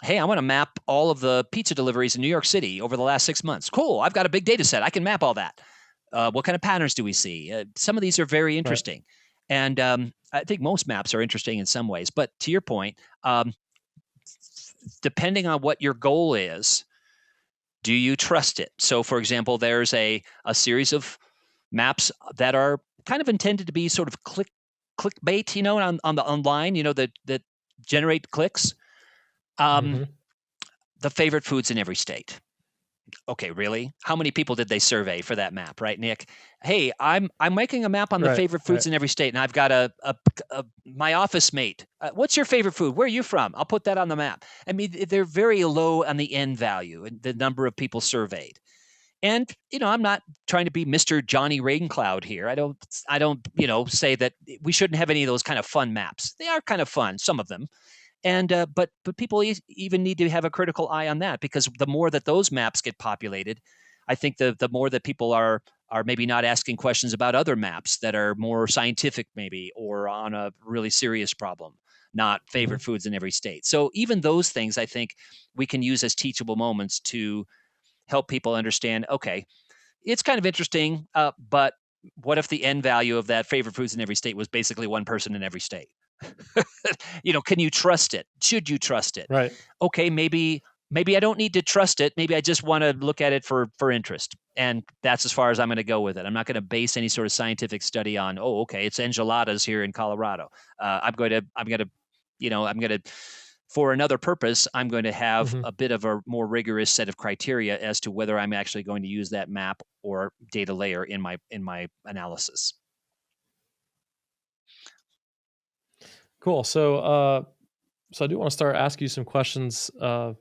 hey, I want to map all of the pizza deliveries in New York City over the last 6 months. Cool. I've got a big data set. I can map all that. What kind of patterns do we see? Some of these are very interesting. Right. And I think most maps are interesting in some ways. But to your point, depending on what your goal is, do you trust it? So, for example, there's a series of maps that are kind of intended to be sort of clickbait, on the online, that generate clicks. The favorite foods in every state. Okay, really? How many people did they survey for that map, right, Nick? Hey, I'm making a map on the favorite foods in every state, and I've got my office mate. What's your favorite food? Where are you from? I'll put that on the map. I mean, they're very low on the N value, the number of people surveyed. And I'm not trying to be Mr. Johnny Raincloud here. I don't say that we shouldn't have any of those kind of fun maps. They are kind of fun, some of them. And but people even need to have a critical eye on that, because the more that those maps get populated, I think the more that people are maybe not asking questions about other maps that are more scientific, maybe, or on a really serious problem, not favorite foods in every state. So even those things, I think, we can use as teachable moments to help people understand, okay, it's kind of interesting, but what if the end value of that favorite foods in every state was basically one person in every state? Can you trust it? Should you trust it? Right. Okay, maybe I don't need to trust it. Maybe I just want to look at it for interest. And that's as far as I'm going to go with it. I'm not going to base any sort of scientific study on, okay, it's enchiladas here in Colorado. I'm going to, for another purpose, I'm going to have a bit of a more rigorous set of criteria as to whether I'm actually going to use that map or data layer in my analysis. Cool. So I do want to start asking you some questions that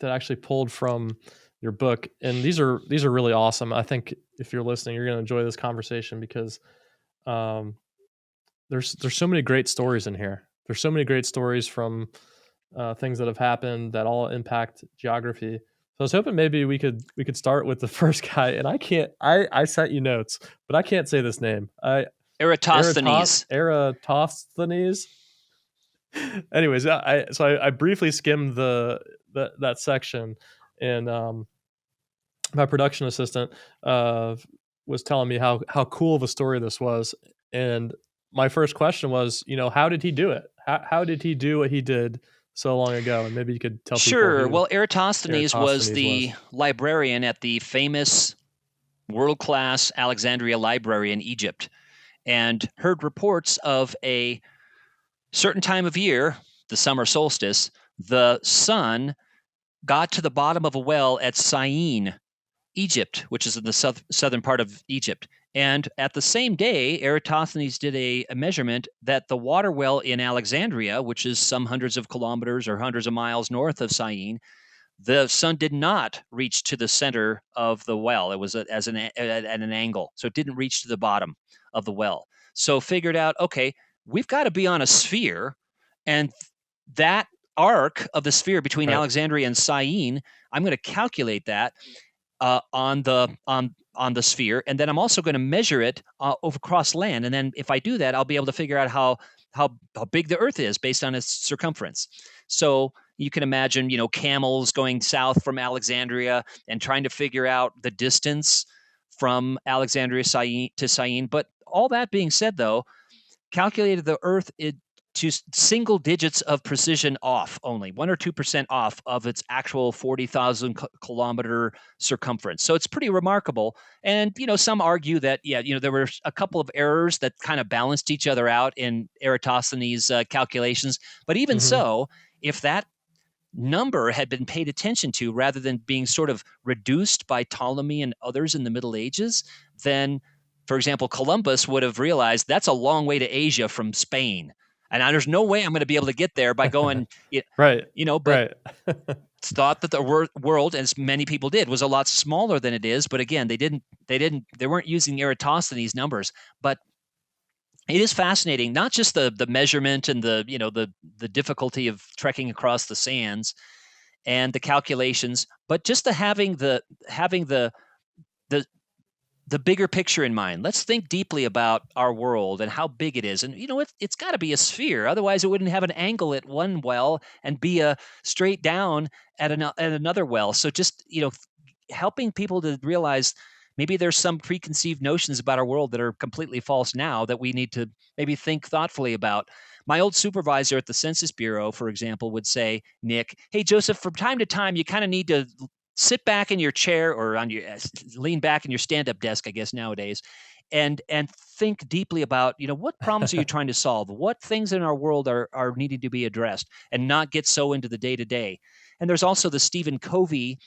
actually pulled from your book, and these are really awesome. I think if you're listening, you're going to enjoy this conversation because there's so many great stories in here. There's so many great stories from things that have happened that all impact geography. So I was hoping maybe we could start with the first guy, and I sent you notes, but I can't say this name. Eratosthenes. Eratosthenes. Anyways, I briefly skimmed that section, and my production assistant was telling me how cool of a story this was, and my first question was, how did he do it? How did he do what he did so long ago? And maybe you could tell people. Sure. Well, Eratosthenes was the librarian at the famous world-class Alexandria Library in Egypt, and heard reports of a certain time of year, the summer solstice, the sun got to the bottom of a well at Syene, Egypt, which is in the southern part of Egypt. And at the same day, Eratosthenes did a measurement that the water well in Alexandria, which is some hundreds of kilometers or hundreds of miles north of Syene, the sun did not reach to the center of the well. It was at an angle, so it didn't reach to the bottom of the well. So figured out, okay, we've got to be on a sphere, and that arc of the sphere between Alexandria and Syene, I'm going to calculate that on the sphere, and then I'm also going to measure it over across land. And then if I do that, I'll be able to figure out how big the Earth is based on its circumference. So you can imagine, camels going south from Alexandria and trying to figure out the distance from Alexandria to Syene. But all that being said, though, calculated the Earth to single digits of precision off, only 1 or 2% off of its actual 40,000 kilometer circumference. So it's pretty remarkable. And, some argue that, there were a couple of errors that kind of balanced each other out in Eratosthenes' calculations. But even so, if that number had been paid attention to rather than being sort of reduced by Ptolemy and others in the Middle Ages, then, for example, Columbus would have realized that's a long way to Asia from Spain. And there's no way I'm going to be able to get there by going, but it's thought that the world, as many people did, was a lot smaller than it is. But again, they weren't using Eratosthenes numbers. But it is fascinating, not just the measurement and the difficulty of trekking across the sands and the calculations, but just having the bigger picture in mind. Let's think deeply about our world and how big it is. And, it's got to be a sphere. Otherwise, it wouldn't have an angle at one well and be a straight down at another well. So just, helping people to realize maybe there's some preconceived notions about our world that are completely false now that we need to maybe think thoughtfully about. My old supervisor at the Census Bureau, for example, would say, Nick, hey, Joseph, from time to time, you kind of need to sit back in your chair or lean back in your stand-up desk, I guess nowadays, and think deeply about, what problems are you trying to solve? What things in our world are needing to be addressed, and not get so into the day-to-day. And there's also the Stephen Covey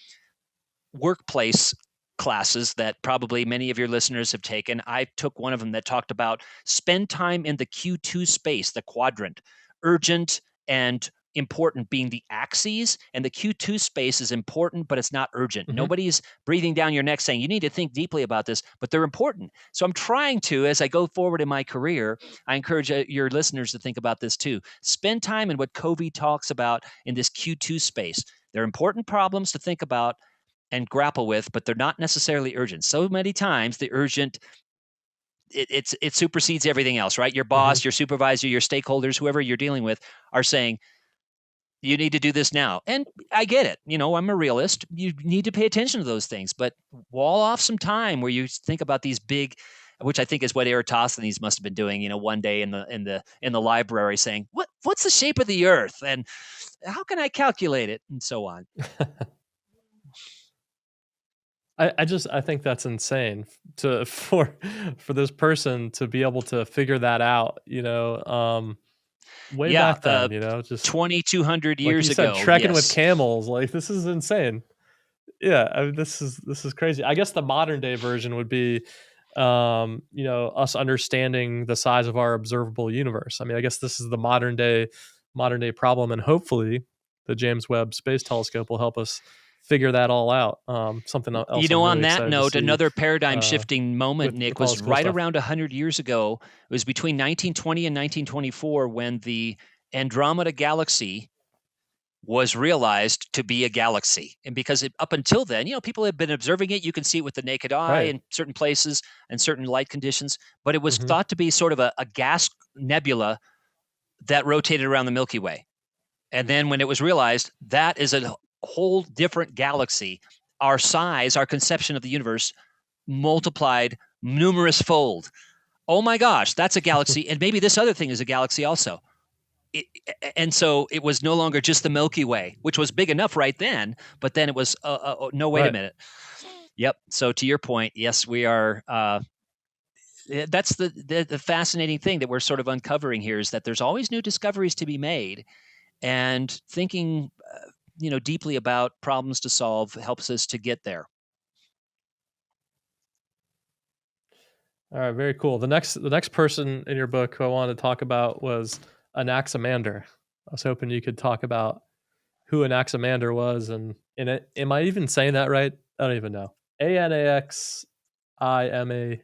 workplace classes that probably many of your listeners have taken. I took one of them that talked about spend time in the Q2 space, the quadrant, urgent and important being the axes, and the Q2 space is important, but it's not urgent. Nobody's breathing down your neck saying you need to think deeply about this, but they're important. So I'm trying to, as I go forward in my career, I encourage your listeners to think about this too. Spend time in what Covey talks about in this Q2 space. They're important problems to think about and grapple with, but they're not necessarily urgent. So many times the urgent, it supersedes everything else, right? Your boss, your supervisor, your stakeholders, whoever you're dealing with are saying, you need to do this now. And I get it. I'm a realist. You need to pay attention to those things, but wall off some time where you think about these big, which I think is what Eratosthenes must have been doing, one day in the library saying, what's the shape of the earth? And how can I calculate it? And so on. I think that's insane for this person to be able to figure that out, way back then, just 2,200 years like you ago. Said, trekking with camels, like this is insane. Yeah, I mean, this is crazy. I guess the modern day version would be, us understanding the size of our observable universe. I mean, I guess this is the modern day problem, and hopefully, the James Webb Space Telescope will help us figure that all out. Something else. On that note, another paradigm shifting moment, Nick, was right around 100 years ago. It was between 1920 and 1924 when the Andromeda Galaxy was realized to be a galaxy. And because up until then, people had been observing it. You can see it with the naked eye in certain places and certain light conditions, but it was thought to be sort of a gas nebula that rotated around the Milky Way. And then when it was realized that is a whole different galaxy, our size, our conception of the universe multiplied numerous fold. Oh my gosh, that's a galaxy. And maybe this other thing is a galaxy also. And so it was no longer just the Milky Way, which was big enough right then, but then it was, no, wait a minute. Yep. So to your point, yes, we are, that's the fascinating thing that we're sort of uncovering here, is that there's always new discoveries to be made, and thinking, deeply about problems to solve helps us to get there. All right, very cool. The next person in your book who I wanted to talk about was Anaximander. I was hoping you could talk about who Anaximander was, and in it, am I even saying that right? I don't even know. Anaximander.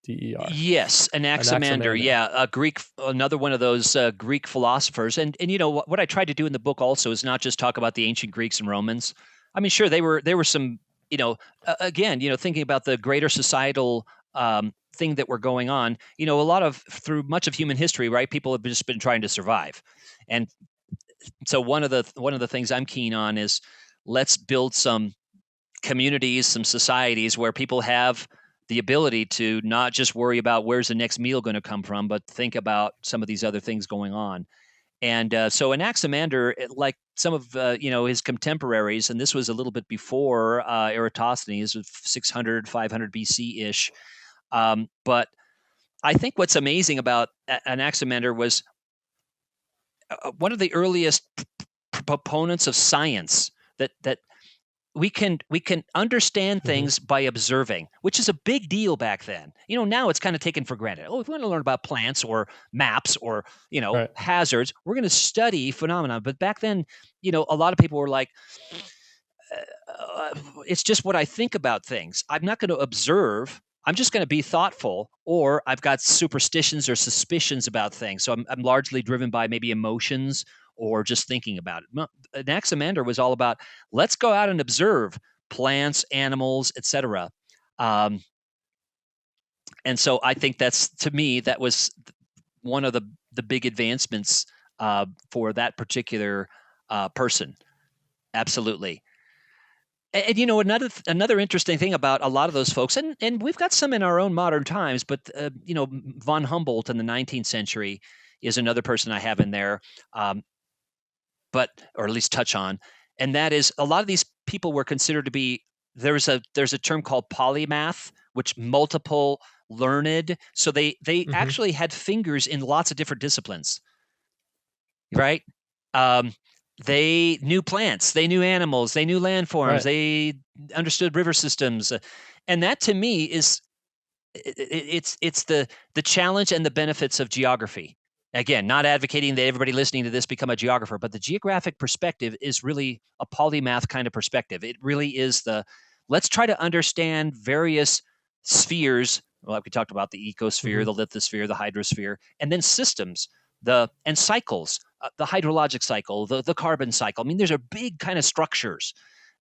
Yes, Anaximander. Anaximander. Yeah, a Greek, another one of those Greek philosophers. And what I tried to do in the book also is not just talk about the ancient Greeks and Romans. I mean, sure, there were some, again, thinking about the greater societal thing that were going on. A lot of through much of human history, right? People have just been trying to survive, and so one of the things I'm keen on is let's build some communities, some societies where people have the ability to not just worry about where's the next meal going to come from, but think about some of these other things going on. And so Anaximander, like some of his contemporaries, and this was a little bit before Eratosthenes, 600, 500 BC ish. But I think what's amazing about Anaximander was one of the earliest proponents of science that we can understand things by observing, which is a big deal back then. Now it's kind of taken for granted. Oh, if we want to learn about plants or maps or Right. hazards, we're going to study phenomena. But back then, a lot of people were like, it's just what I think about things. I'm not going to observe. I'm just going to be thoughtful, or I've got superstitions or suspicions about things. So I'm largely driven by maybe emotions or just thinking about it. Anaximander was all about let's go out and observe plants, animals, etc. And so I think to me that was one of the big advancements for that particular person. Absolutely. And another interesting thing about a lot of those folks, and we've got some in our own modern times, but von Humboldt in the 19th century is another person I have in there, or at least touch on, and that is a lot of these people were considered to be. There's a term called polymath, which multiple learned. So they actually had fingers in lots of different disciplines, right? They knew plants, they knew animals, they knew landforms, they understood river systems, and that to me is it's the challenge and the benefits of geography. Again, not advocating that everybody listening to this become a geographer, but the geographic perspective is really a polymath kind of perspective. It really is let's try to understand various spheres, like we talked about the ecosphere, the lithosphere, the hydrosphere, and then systems, and cycles, the hydrologic cycle, the carbon cycle. I mean, there's a big kind of structures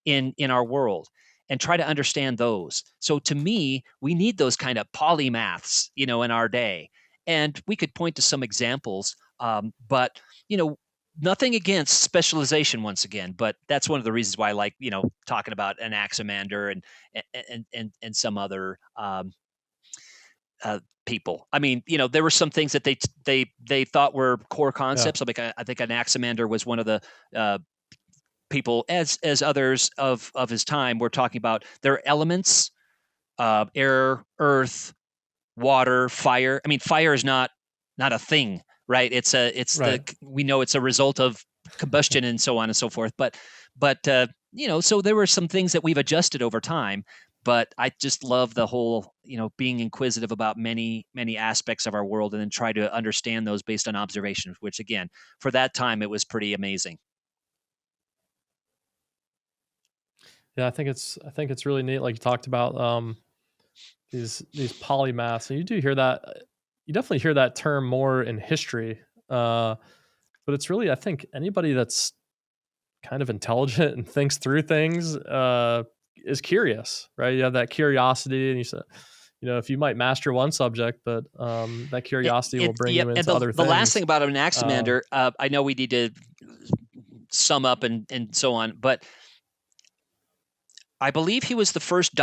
in our world, and try to understand those. So to me, we need those kind of polymaths, in our day. And we could point to some examples, but nothing against specialization once again. But that's one of the reasons why I like talking about Anaximander and some other people. I mean, there were some things that they thought were core concepts. Yeah. I think Anaximander was one of the people, as others of his time, were talking about their elements: air, earth, water, fire. I mean, fire is not a thing, right? We know it's a result of combustion and so on and so forth. But so there were some things that we've adjusted over time. But I just love the whole, being inquisitive about many, many aspects of our world, and then try to understand those based on observations, which again, for that time, it was pretty amazing. Yeah, I think it's really neat. Like you talked about these polymaths, and you do hear that. You definitely hear that term more in history, but it's really, I think, anybody that's kind of intelligent and thinks through things is curious, right? You have that curiosity, and you said, if you might master one subject, but that curiosity will bring you into other things. The last thing about Anaximander, I know we need to sum up and so on, but I believe he was the first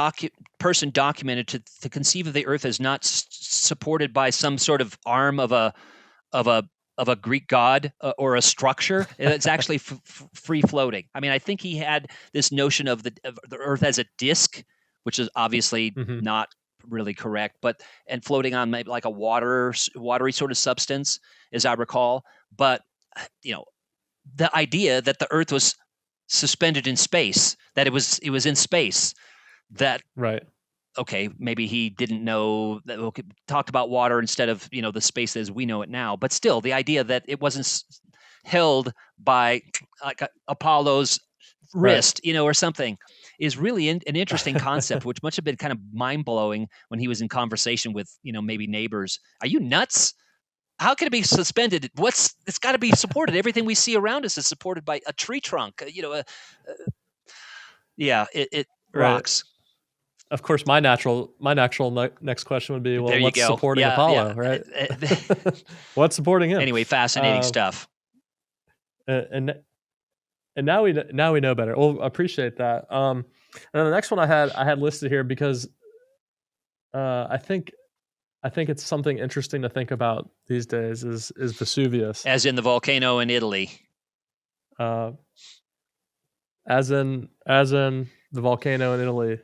person documented to conceive of the Earth as not supported by some sort of arm of a Greek god or a structure. It's actually free floating. I mean, I think he had this notion of the Earth as a disk, which is obviously not really correct, and floating on maybe like a watery sort of substance, as I recall. But the idea that the Earth was suspended in space, that it was in space, that okay, maybe he didn't know that, talked about water instead of, the space as we know it now. But still, the idea that it wasn't held by like Apollo's wrist, or something, is really an interesting concept, which must have been kind of mind blowing when he was in conversation with, maybe neighbors. Are you nuts? How can it be suspended? It's got to be supported. Everything we see around us is supported by a tree trunk. It Right. rocks. Of course, my natural next question would be, well, There you what's go. supporting Apollo, right? What's supporting him? Anyway, fascinating stuff. And now we know better. Well, appreciate that. And the next one I had listed here because I think it's something interesting to think about these days is Vesuvius, as in the volcano in Italy. As in the volcano in Italy.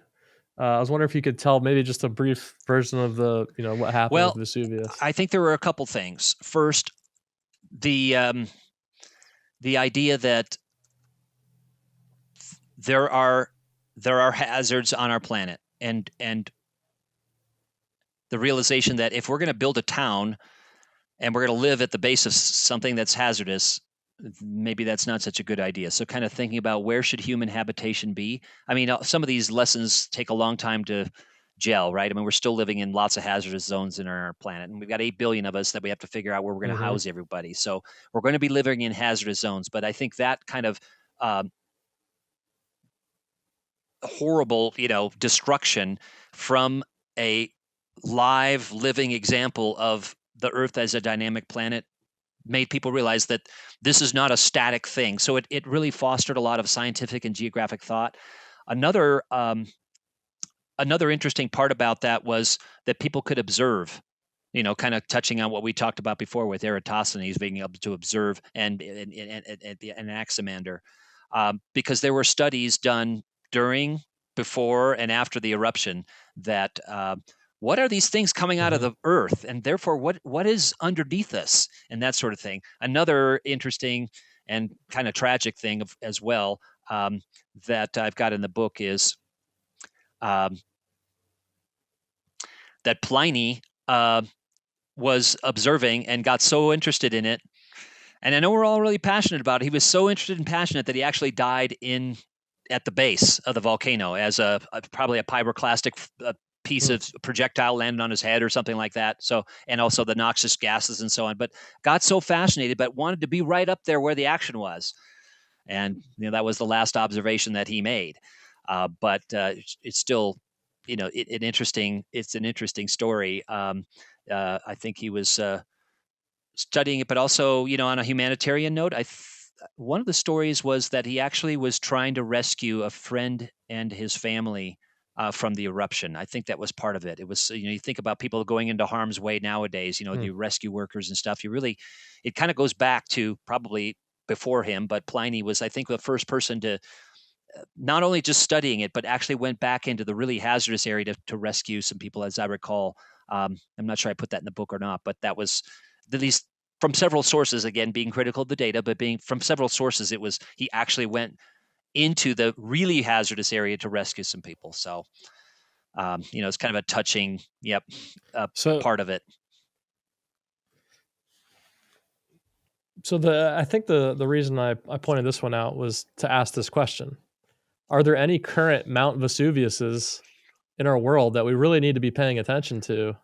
I was wondering if you could tell maybe just a brief version of the what happened with Vesuvius. I think there were a couple things. First, the idea that there are hazards on our planet, and the realization that if we're going to build a town and we're going to live at the base of something that's hazardous, maybe that's not such a good idea. So kind of thinking about where should human habitation be. I mean, some of these lessons take a long time to gel, right? I mean, we're still living in lots of hazardous zones in our planet, and we've got 8 billion of us that we have to figure out where we're going to house everybody. So we're going to be living in hazardous zones. But I think that kind of horrible, destruction from a live living example of the Earth as a dynamic planet made people realize that this is not a static thing. So it really fostered a lot of scientific and geographic thought. Another interesting part about that was that people could observe, kind of touching on what we talked about before with Eratosthenes being able to observe and the Anaximander, because there were studies done during, before, and after the eruption that what are these things coming out of the Earth, and therefore what is underneath us, and that sort of thing. Another interesting and kind of tragic thing as well that I've got in the book is that Pliny was observing and got so interested in it. And I know we're all really passionate about it. He was so interested and passionate that he actually died at the base of the volcano as probably a pyroclastic piece of projectile landed on his head or something like that. So, and also the noxious gases and so on, but got so fascinated, but wanted to be right up there where the action was. And, that was the last observation that he made. But it's still, it's an interesting story. I think he was studying it, but also, on a humanitarian note, one of the stories was that he actually was trying to rescue a friend and his family from the eruption. I think that was part of it. It was, you think about people going into harm's way nowadays, the rescue workers and stuff. It kind of goes back to probably before him, but Pliny was, I think, the first person to not only just studying it, but actually went back into the really hazardous area to rescue some people, as I recall. I'm not sure I put that in the book or not, but that was at least from several sources, again, being critical of the data, but being from several sources, he actually went into the really hazardous area to rescue some people. So, it's kind of a touching, part of it. So I think the reason I pointed this one out was to ask this question: are there any current Mount Vesuviuses in our world that we really need to be paying attention to?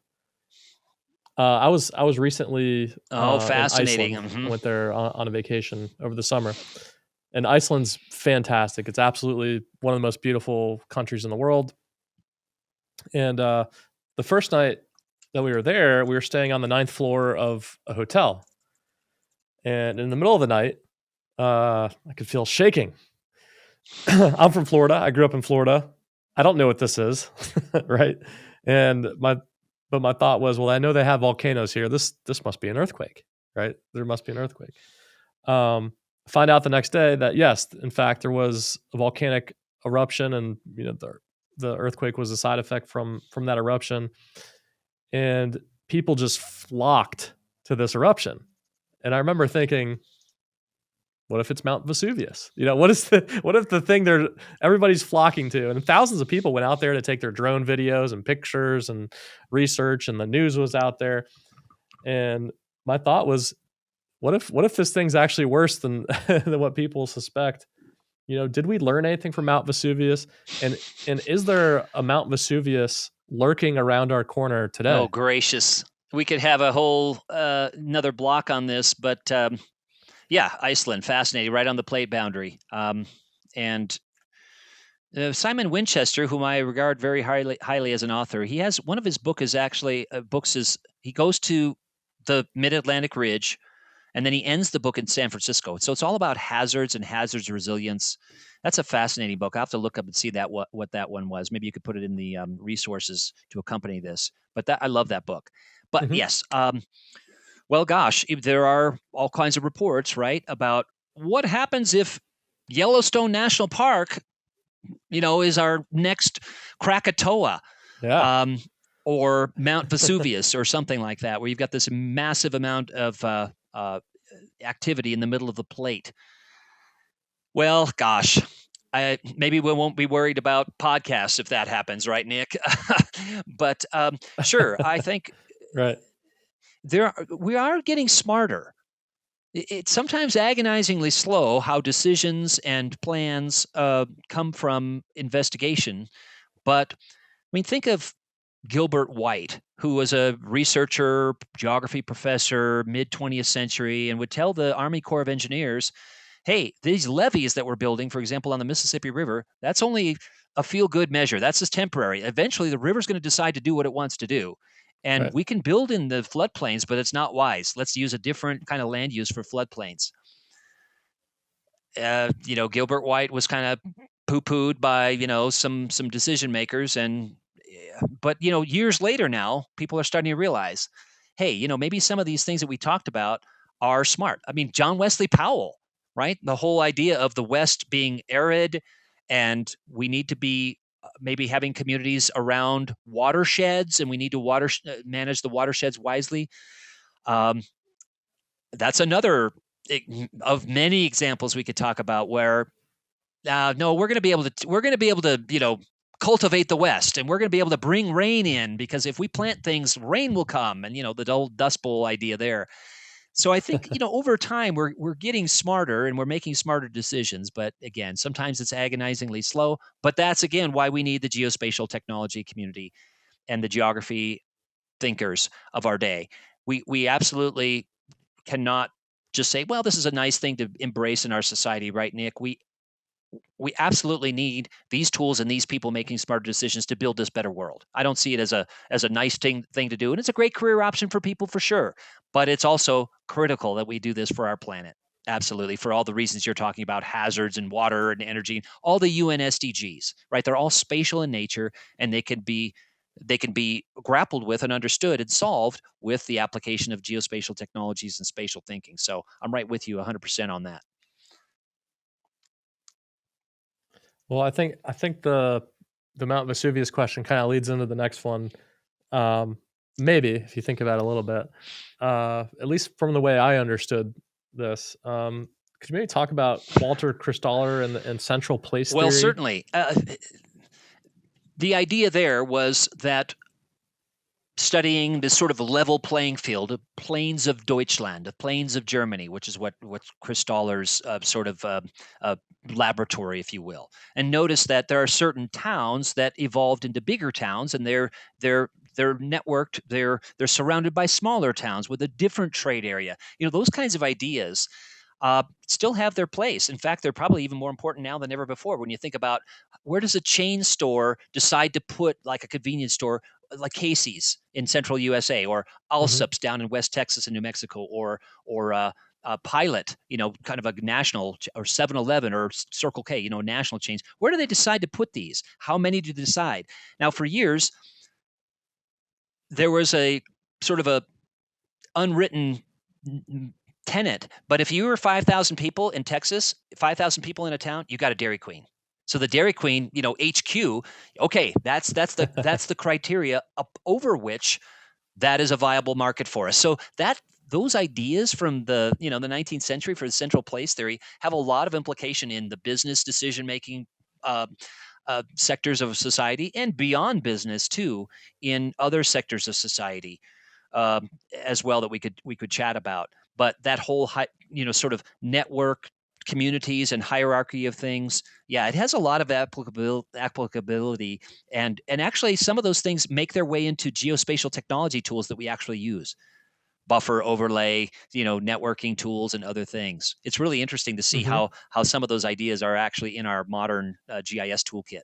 I was recently fascinating. in Iceland. Went there on a vacation over the summer, and Iceland's fantastic. It's absolutely one of the most beautiful countries in the world. And the first night that we were there, we were staying on the 9th floor of a hotel, and in the middle of the night, I could feel shaking. I'm from Florida. I grew up in Florida. I don't know what this is, right? And my thought was, well, I know they have volcanoes here. This must be an earthquake, right? There must be an earthquake. Find out the next day that yes, in fact, there was a volcanic eruption, and the earthquake was a side effect from that eruption, and people just flocked to this eruption. And I remember thinking, What if it's Mount Vesuvius? What if the thing everybody's flocking to, and thousands of people went out there to take their drone videos and pictures and research, and the news was out there. And my thought was, what if this thing's actually worse than than what people suspect? Did we learn anything from Mount Vesuvius? And is there a Mount Vesuvius lurking around our corner today? Oh, gracious. We could have a whole another block on this, but yeah, Iceland, fascinating, right on the plate boundary. And Simon Winchester, whom I regard very highly as an author, he has one of his books is he goes to the Mid-Atlantic Ridge, and then he ends the book in San Francisco. So it's all about hazards and hazards resilience. That's a fascinating book. I'll have to look up and see that what that one was. Maybe you could put it in the resources to accompany this. But I love that book. But yes, well, gosh, there are all kinds of reports, right, about what happens if Yellowstone National Park, is our next Krakatoa. Yeah. Or Mount Vesuvius or something like that, where you've got this massive amount of activity in the middle of the plate. Well, gosh, maybe we won't be worried about podcasts if that happens, right, Nick? But sure, I think right. We are getting smarter. It's sometimes agonizingly slow how decisions and plans come from investigation. But think of Gilbert White, who was a researcher, geography professor, mid-20th century, and would tell the Army Corps of Engineers, hey, these levees that we're building, for example, on the Mississippi River, that's only a feel-good measure. That's just temporary. Eventually, the river's going to decide to do what it wants to do. And we can build in the floodplains, but it's not wise. Let's use a different kind of land use for floodplains. Gilbert White was kind of poo-pooed by, some decision makers, but years later now, people are starting to realize, hey, maybe some of these things that we talked about are smart. John Wesley Powell, right? The whole idea of the West being arid, and we need to be maybe having communities around watersheds, and we need to manage the watersheds wisely. That's another of many examples we could talk about where no, we're going to be able to cultivate the West, and we're going to be able to bring rain in, because if we plant things, rain will come, and the old Dust Bowl idea there. So I think over time we're getting smarter, and we're making smarter decisions. But again, sometimes it's agonizingly slow. But that's again why we need the geospatial technology community and the geography thinkers of our day. We absolutely cannot just say, well, this is a nice thing to embrace in our society, right, Nick? We absolutely need these tools and these people making smarter decisions to build this better world. I don't see it as a nice thing to do, and it's a great career option for people for sure. But it's also critical that we do this for our planet. Absolutely, for all the reasons you're talking about, hazards and water and energy, all the UN SDGs, right? They're all spatial in nature, and they can be grappled with and understood and solved with the application of geospatial technologies and spatial thinking. So I'm right with you 100% on that. Well, I think the Mount Vesuvius question kind of leads into the next one. Maybe if you think about it a little bit, at least from the way I understood this, could you maybe talk about Walter Christaller and central place theory? Well, certainly. The idea there was that studying this sort of level playing field, the plains of Deutschland, the plains of Germany, which is what Christaller's sort of laboratory, if you will. And notice that there are certain towns that evolved into bigger towns, and they're networked. They're surrounded by smaller towns with a different trade area. Those kinds of ideas still have their place. In fact, they're probably even more important now than ever before. When you think about where does a chain store decide to put, like a convenience store, like Casey's in central USA, or Allsup's down in West Texas and New Mexico, or Pilot, kind of a national, or 7-Eleven or Circle K, national chains. Where do they decide to put these? How many do they decide? Now, for years, there was a sort of a unwritten tenet, but if you were 5,000 people in Texas, 5,000 people in a town, you got a Dairy Queen. So the Dairy Queen, HQ, okay, that's the criteria over which that is a viable market for us. So that those ideas from the the 19th century for the central place theory have a lot of implication in the business decision making sectors of society, and beyond business too, in other sectors of society as well, that we could chat about. But that whole sort of network communities and hierarchy of things, yeah, it has a lot of applicability, and actually some of those things make their way into geospatial technology tools that we actually use, buffer overlay, networking tools and other things. It's really interesting to see how some of those ideas are actually in our modern GIS toolkit.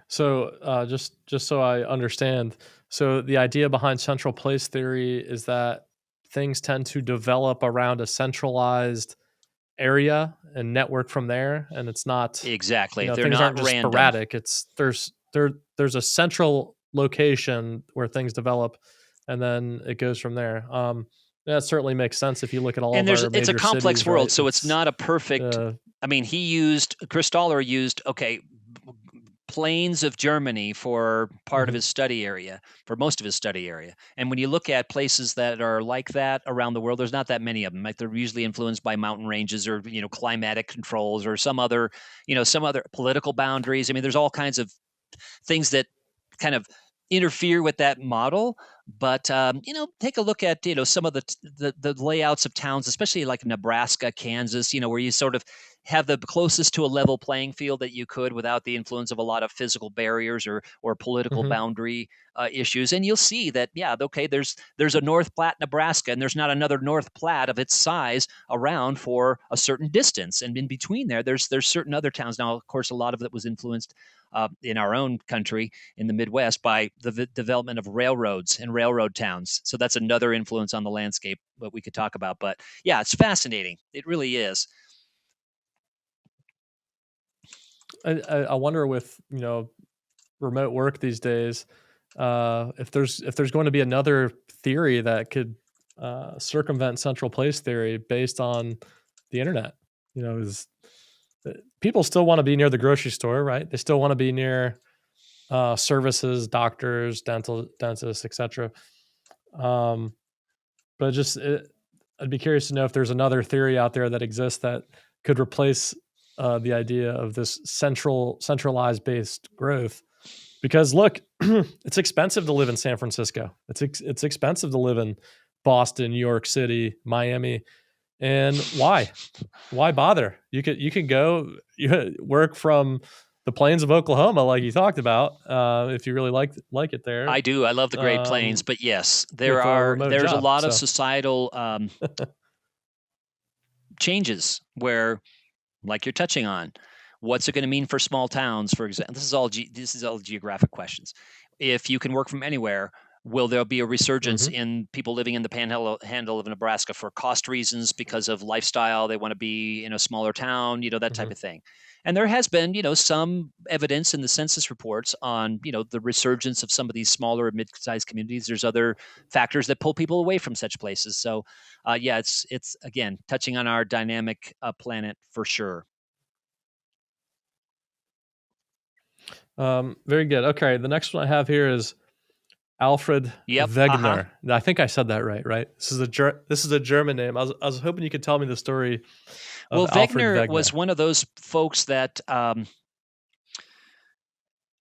So just so I understand, so the idea behind central place theory is that things tend to develop around a centralized area and network from there, and it's not Exactly. They're things not aren't just random. sporadic. It's there's a central location where things develop, and then it goes from there. That certainly makes sense if you look at all And of our it's a major complex cities, world, right? so it's not a perfect. I mean, Christaller used plains of Germany for part of his study area, for most of his study area. And when you look at places that are like that around the world, there's not that many of them. Like, they're usually influenced by mountain ranges or climatic controls or some other political boundaries. I mean, there's all kinds of things that kind of interfere with that model. But take a look at some of the layouts of towns, especially like Nebraska, Kansas, where you sort of have the closest to a level playing field that you could without the influence of a lot of physical barriers or political boundary issues. And you'll see that, okay, there's a North Platte, Nebraska, and there's not another North Platte of its size around for a certain distance. And in between there's certain other towns. Now, of course, a lot of it was influenced in our own country in the Midwest by the development of railroads and railroad towns. So that's another influence on the landscape that we could talk about. But yeah, it's fascinating. It really is. I wonder with remote work these days, if there's going to be another theory that could circumvent central place theory based on the internet. Is people still want to be near the grocery store, right? They still want to be near services, doctors, dentists, etc. But I'd be curious to know if there's another theory out there that exists that could replace the idea of this centralized based growth. Because look, it's expensive to live in San Francisco. It's expensive to live in Boston, New York City, Miami. And why bother? You could go work from the plains of Oklahoma, like you talked about, if you really like it there. I do. I love the Great Plains, but yes, there's a lot of societal changes where, like you're touching on, what's it going to mean for small towns, for example? This is all geographic questions. If you can work from anywhere, will there be a resurgence in people living in the panhandle of Nebraska for cost reasons, because of lifestyle? They want to be in a smaller town, that type of thing. And there has been, some evidence in the census reports on, the resurgence of some of these smaller mid-sized communities. There's other factors that pull people away from such places. So, it's again touching on our dynamic planet for sure. Very good. Okay, the next one I have here is Alfred Wegener. I think I said that right? This is a German name. I was hoping you could tell me the story. Well, Wegener was one of those folks that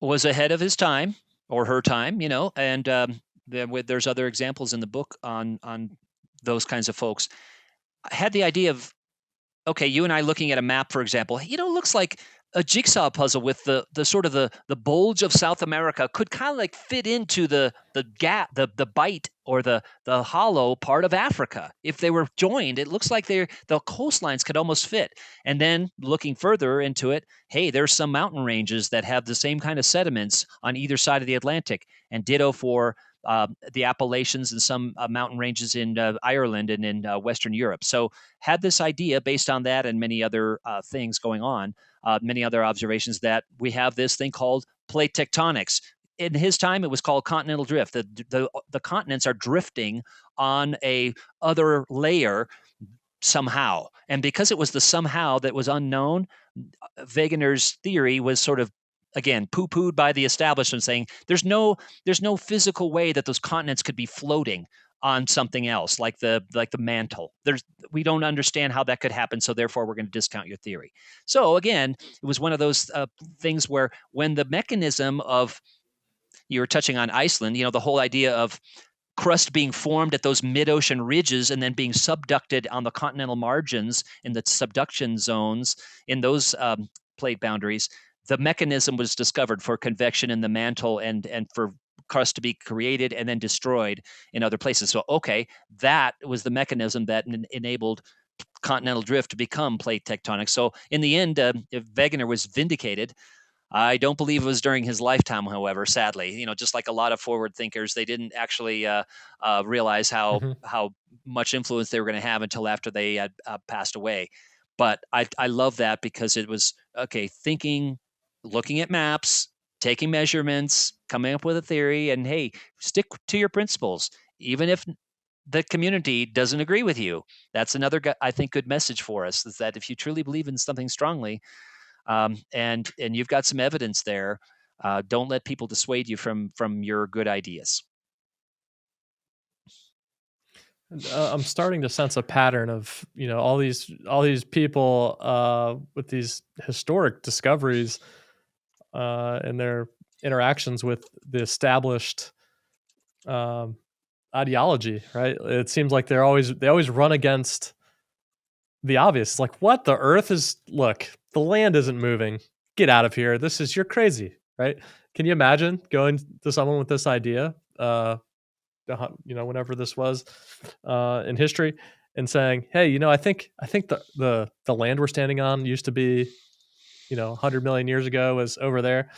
was ahead of his time, or her time, and there's other examples in the book on those kinds of folks. I had the idea of, okay, you and I looking at a map, for example, it looks like a jigsaw puzzle with the sort of the bulge of South America could kind of like fit into the gap, the bite, or the hollow part of Africa. If they were joined, it looks like the coastlines could almost fit. And then looking further into it, hey, there's some mountain ranges that have the same kind of sediments on either side of the Atlantic, and ditto for the Appalachians and some mountain ranges in Ireland and in Western Europe. So had this idea based on that and many other things going on, many other observations, that we have this thing called plate tectonics. In his time, it was called continental drift. The continents are drifting on a other layer somehow. And because it was the somehow that was unknown, Wegener's theory was sort of again, poo-pooed by the establishment, saying there's no physical way that those continents could be floating on something else like the mantle. We don't understand how that could happen, so therefore we're going to discount your theory. So again, it was one of those things where when the mechanism of, you were touching on Iceland, the whole idea of crust being formed at those mid-ocean ridges and then being subducted on the continental margins in the subduction zones in those plate boundaries, the mechanism was discovered for convection in the mantle and for crust to be created and then destroyed in other places. So, okay, that was the mechanism that enabled continental drift to become plate tectonics. So in the end, Wegener was vindicated. I don't believe it was during his lifetime, however, sadly. Just like a lot of forward thinkers, they didn't actually realize how much influence they were going to have until after they had passed away. But I love that because it was, okay, thinking, looking at maps, taking measurements, coming up with a theory, and hey, stick to your principles, even if the community doesn't agree with you. That's another, I think, good message for us, is that if you truly believe in something strongly, and you've got some evidence there, don't let people dissuade you from your good ideas. I'm starting to sense a pattern of all these people with these historic discoveries and their interactions with the established ideology. Right? It seems like they always run against the obvious. It's like, what? The Earth is look. The land isn't moving. Get out of here. You're crazy. Right? Can you imagine going to someone with this idea? Whenever this was in history, and saying, "Hey, I think the land we're standing on used to be, 100 million years ago, was over there,"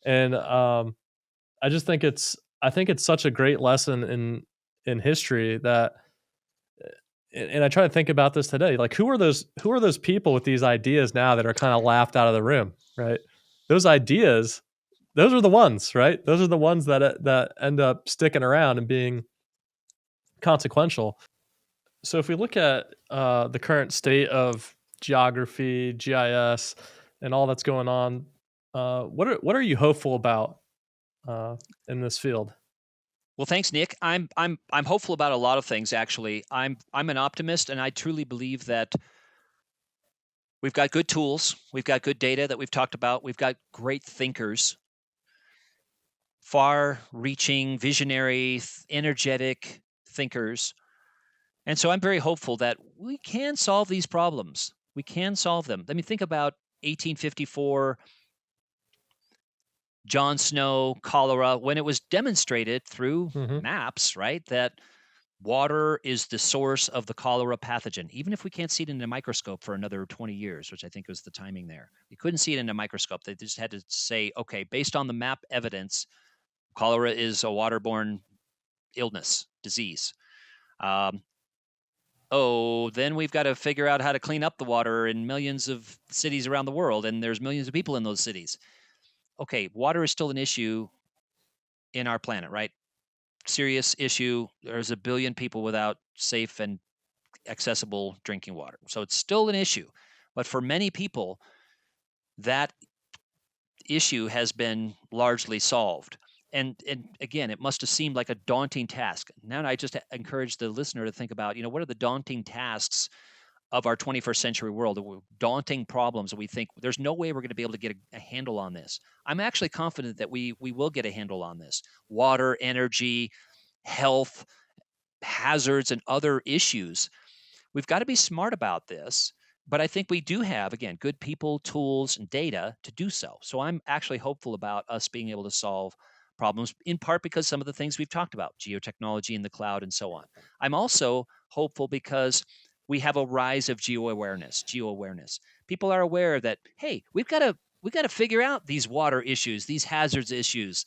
and I just think it's such a great lesson in history that, and I try to think about this today, like who are those people with these ideas now that are kind of laughed out of the room, right? Those ideas, those are the ones, right? Those are the ones that end up sticking around and being consequential. So if we look at the current state of geography, GIS, and all that's going on, what are you hopeful about in this field? Well, thanks, Nick. I'm hopeful about a lot of things. Actually, I'm an optimist, and I truly believe that we've got good tools, we've got good data that we've talked about, we've got great thinkers, far-reaching, visionary, energetic thinkers. And so I'm very hopeful that we can solve these problems. We can solve them. Let me think about 1854, John Snow, cholera, when it was demonstrated through maps, right, that water is the source of the cholera pathogen, even if we can't see it in a microscope for another 20 years, which I think was the timing there. You couldn't see it in a microscope. They just had to say, okay, based on the map evidence, cholera is a waterborne illness, disease. Then we've got to figure out how to clean up the water in millions of cities around the world, and there's millions of people in those cities. Okay, water is still an issue in our planet, right? Serious issue. There's 1 billion people without safe and accessible drinking water. So it's still an issue. But for many people, that issue has been largely solved. And again, it must have seemed like a daunting task. Now I just encourage the listener to think about, what are the daunting tasks of our 21st century world, the daunting problems that we think there's no way we're going to be able to get a handle on this. I'm actually confident that we will get a handle on this. Water, energy, health, hazards, and other issues. We've got to be smart about this, but I think we do have, again, good people, tools, and data to do so. So I'm actually hopeful about us being able to solve problems, in part because some of the things we've talked about, geotechnology in the cloud and so on. I'm also hopeful because we have a rise of geo-awareness. People are aware that, hey, we've got to figure out these water issues, these hazards issues,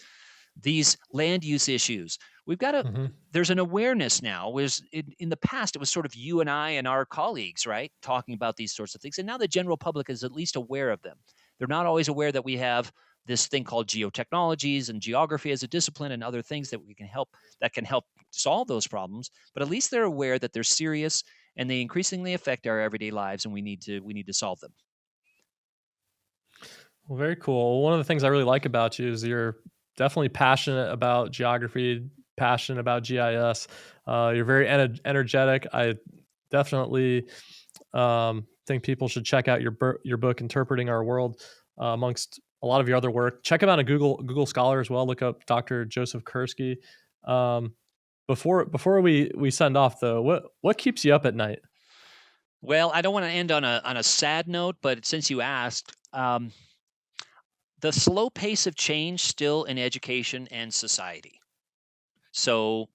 these land use issues. We've got to, there's an awareness now, whereas in the past, it was sort of you and I and our colleagues, right, talking about these sorts of things. And now the general public is at least aware of them. They're not always aware that we have this thing called geotechnologies and geography as a discipline and other things that can help solve those problems. But at least they're aware that they're serious and they increasingly affect our everyday lives, and we need to solve them. Well, very cool. One of the things I really like about you is you're definitely passionate about geography, passionate about GIS. You're very energetic. I definitely think people should check out your book, Interpreting Our World, amongst a lot of your other work. Check him out on Google Scholar as well. Look up Dr. Joseph Kerski. Um, before we send off though, what keeps you up at night? Well, I don't want to end on a sad note, but since you asked, the slow pace of change still in education and society. So,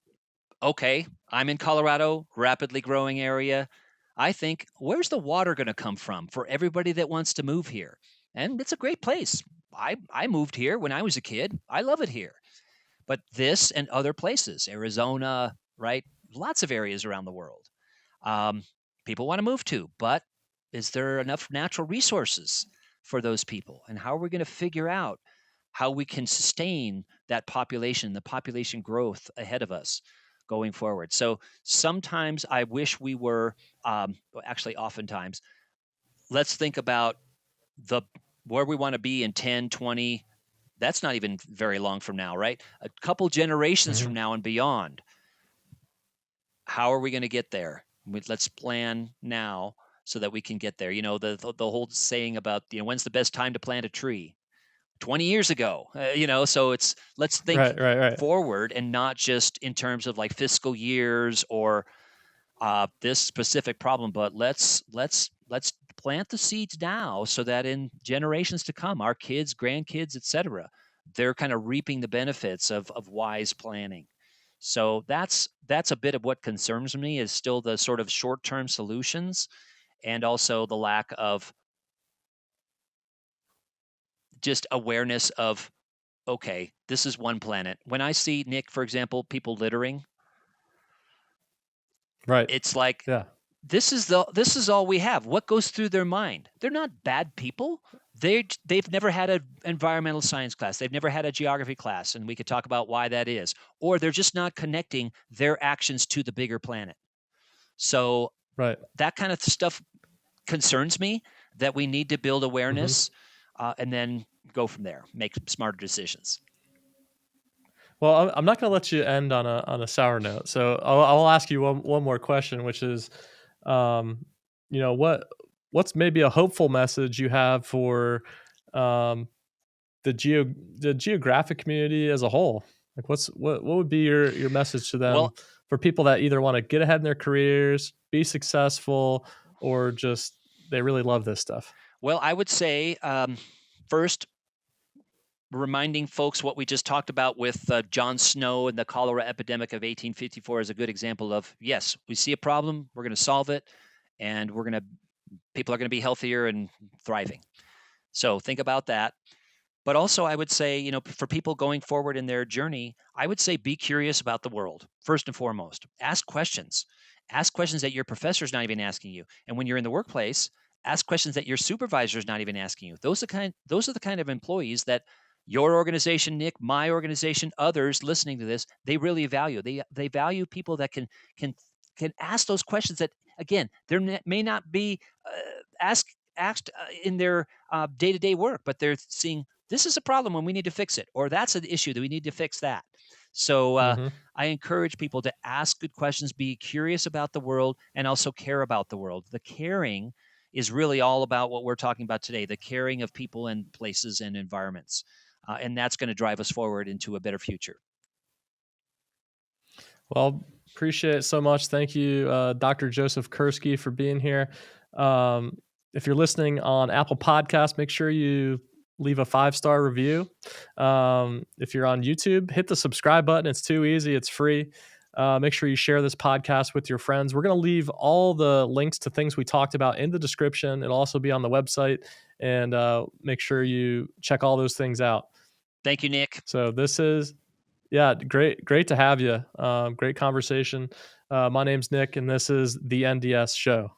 okay, I'm in Colorado, rapidly growing area. I think, where's the water going to come from for everybody that wants to move here? And it's a great place. I moved here when I was a kid. I love it here. But this and other places, Arizona, right? Lots of areas around the world. Um, People want to move to, but is there enough natural resources for those people? And how are we going to figure out how we can sustain that population, the population growth ahead of us going forward? So sometimes I wish we were, actually, oftentimes, let's think about the where we want to be in 10, 20. That's not even very long from now, right? A couple generations from now and beyond. How are we going to get there? Let's plan now so that we can get there. The whole saying about, when's the best time to plant a tree? 20 years ago, so let's think Right. forward and not just in terms of like fiscal years or this specific problem, but let's plant the seeds now so that in generations to come, our kids, grandkids, etc., they're kind of reaping the benefits of wise planning. So that's a bit of what concerns me, is still the sort of short-term solutions and also the lack of just awareness of, okay, this is one planet. When I see, Nick, for example, people littering, Right. it's like, Yeah. this is all we have. What goes through their mind? They're not bad people. They've never had an environmental science class. They've never had a geography class, and we could talk about why that is. Or they're just not connecting their actions to the bigger planet. So Right. that kind of stuff concerns me, that we need to build awareness and then go from there, make smarter decisions. Well, I'm not going to let you end on a sour note. So I'll ask you one more question, which is, um, what's maybe a hopeful message you have for um, the geographic community as a whole? Like, what would be your message to them Well, for people that either want to get ahead in their careers, be successful, or just they really love this stuff? I would say, first, reminding folks what we just talked about with John Snow and the cholera epidemic of 1854 is a good example of, yes, we see a problem, we're going to solve it, and people are going to be healthier and thriving. So think about that. But also, I would say, for people going forward in their journey, I would say be curious about the world, first and foremost. Ask questions. Ask questions that your professor's not even asking you. And when you're in the workplace, ask questions that your supervisor's not even asking you. Those are the kind of employees that your organization, Nick, my organization, others listening to this, they really value. They value people that can ask those questions that, again, there may not be asked in their day-to-day work, but they're seeing, this is a problem and we need to fix it, or that's an issue that we need to fix that. So I encourage people to ask good questions, be curious about the world, and also care about the world. The caring is really all about what we're talking about today, the caring of people and places and environments. And that's going to drive us forward into a better future. Well, appreciate it so much. Thank you, Dr. Joseph Kerski, for being here. If you're listening on Apple Podcasts, make sure you leave a 5-star review. If you're on YouTube, hit the subscribe button. It's too easy. It's free. Make sure you share this podcast with your friends. We're going to leave all the links to things we talked about in the description. It'll also be on the website, and make sure you check all those things out. Thank you, Nick. So this is, yeah, great to have you. Great conversation. My name's Nick, and this is the NDS Show.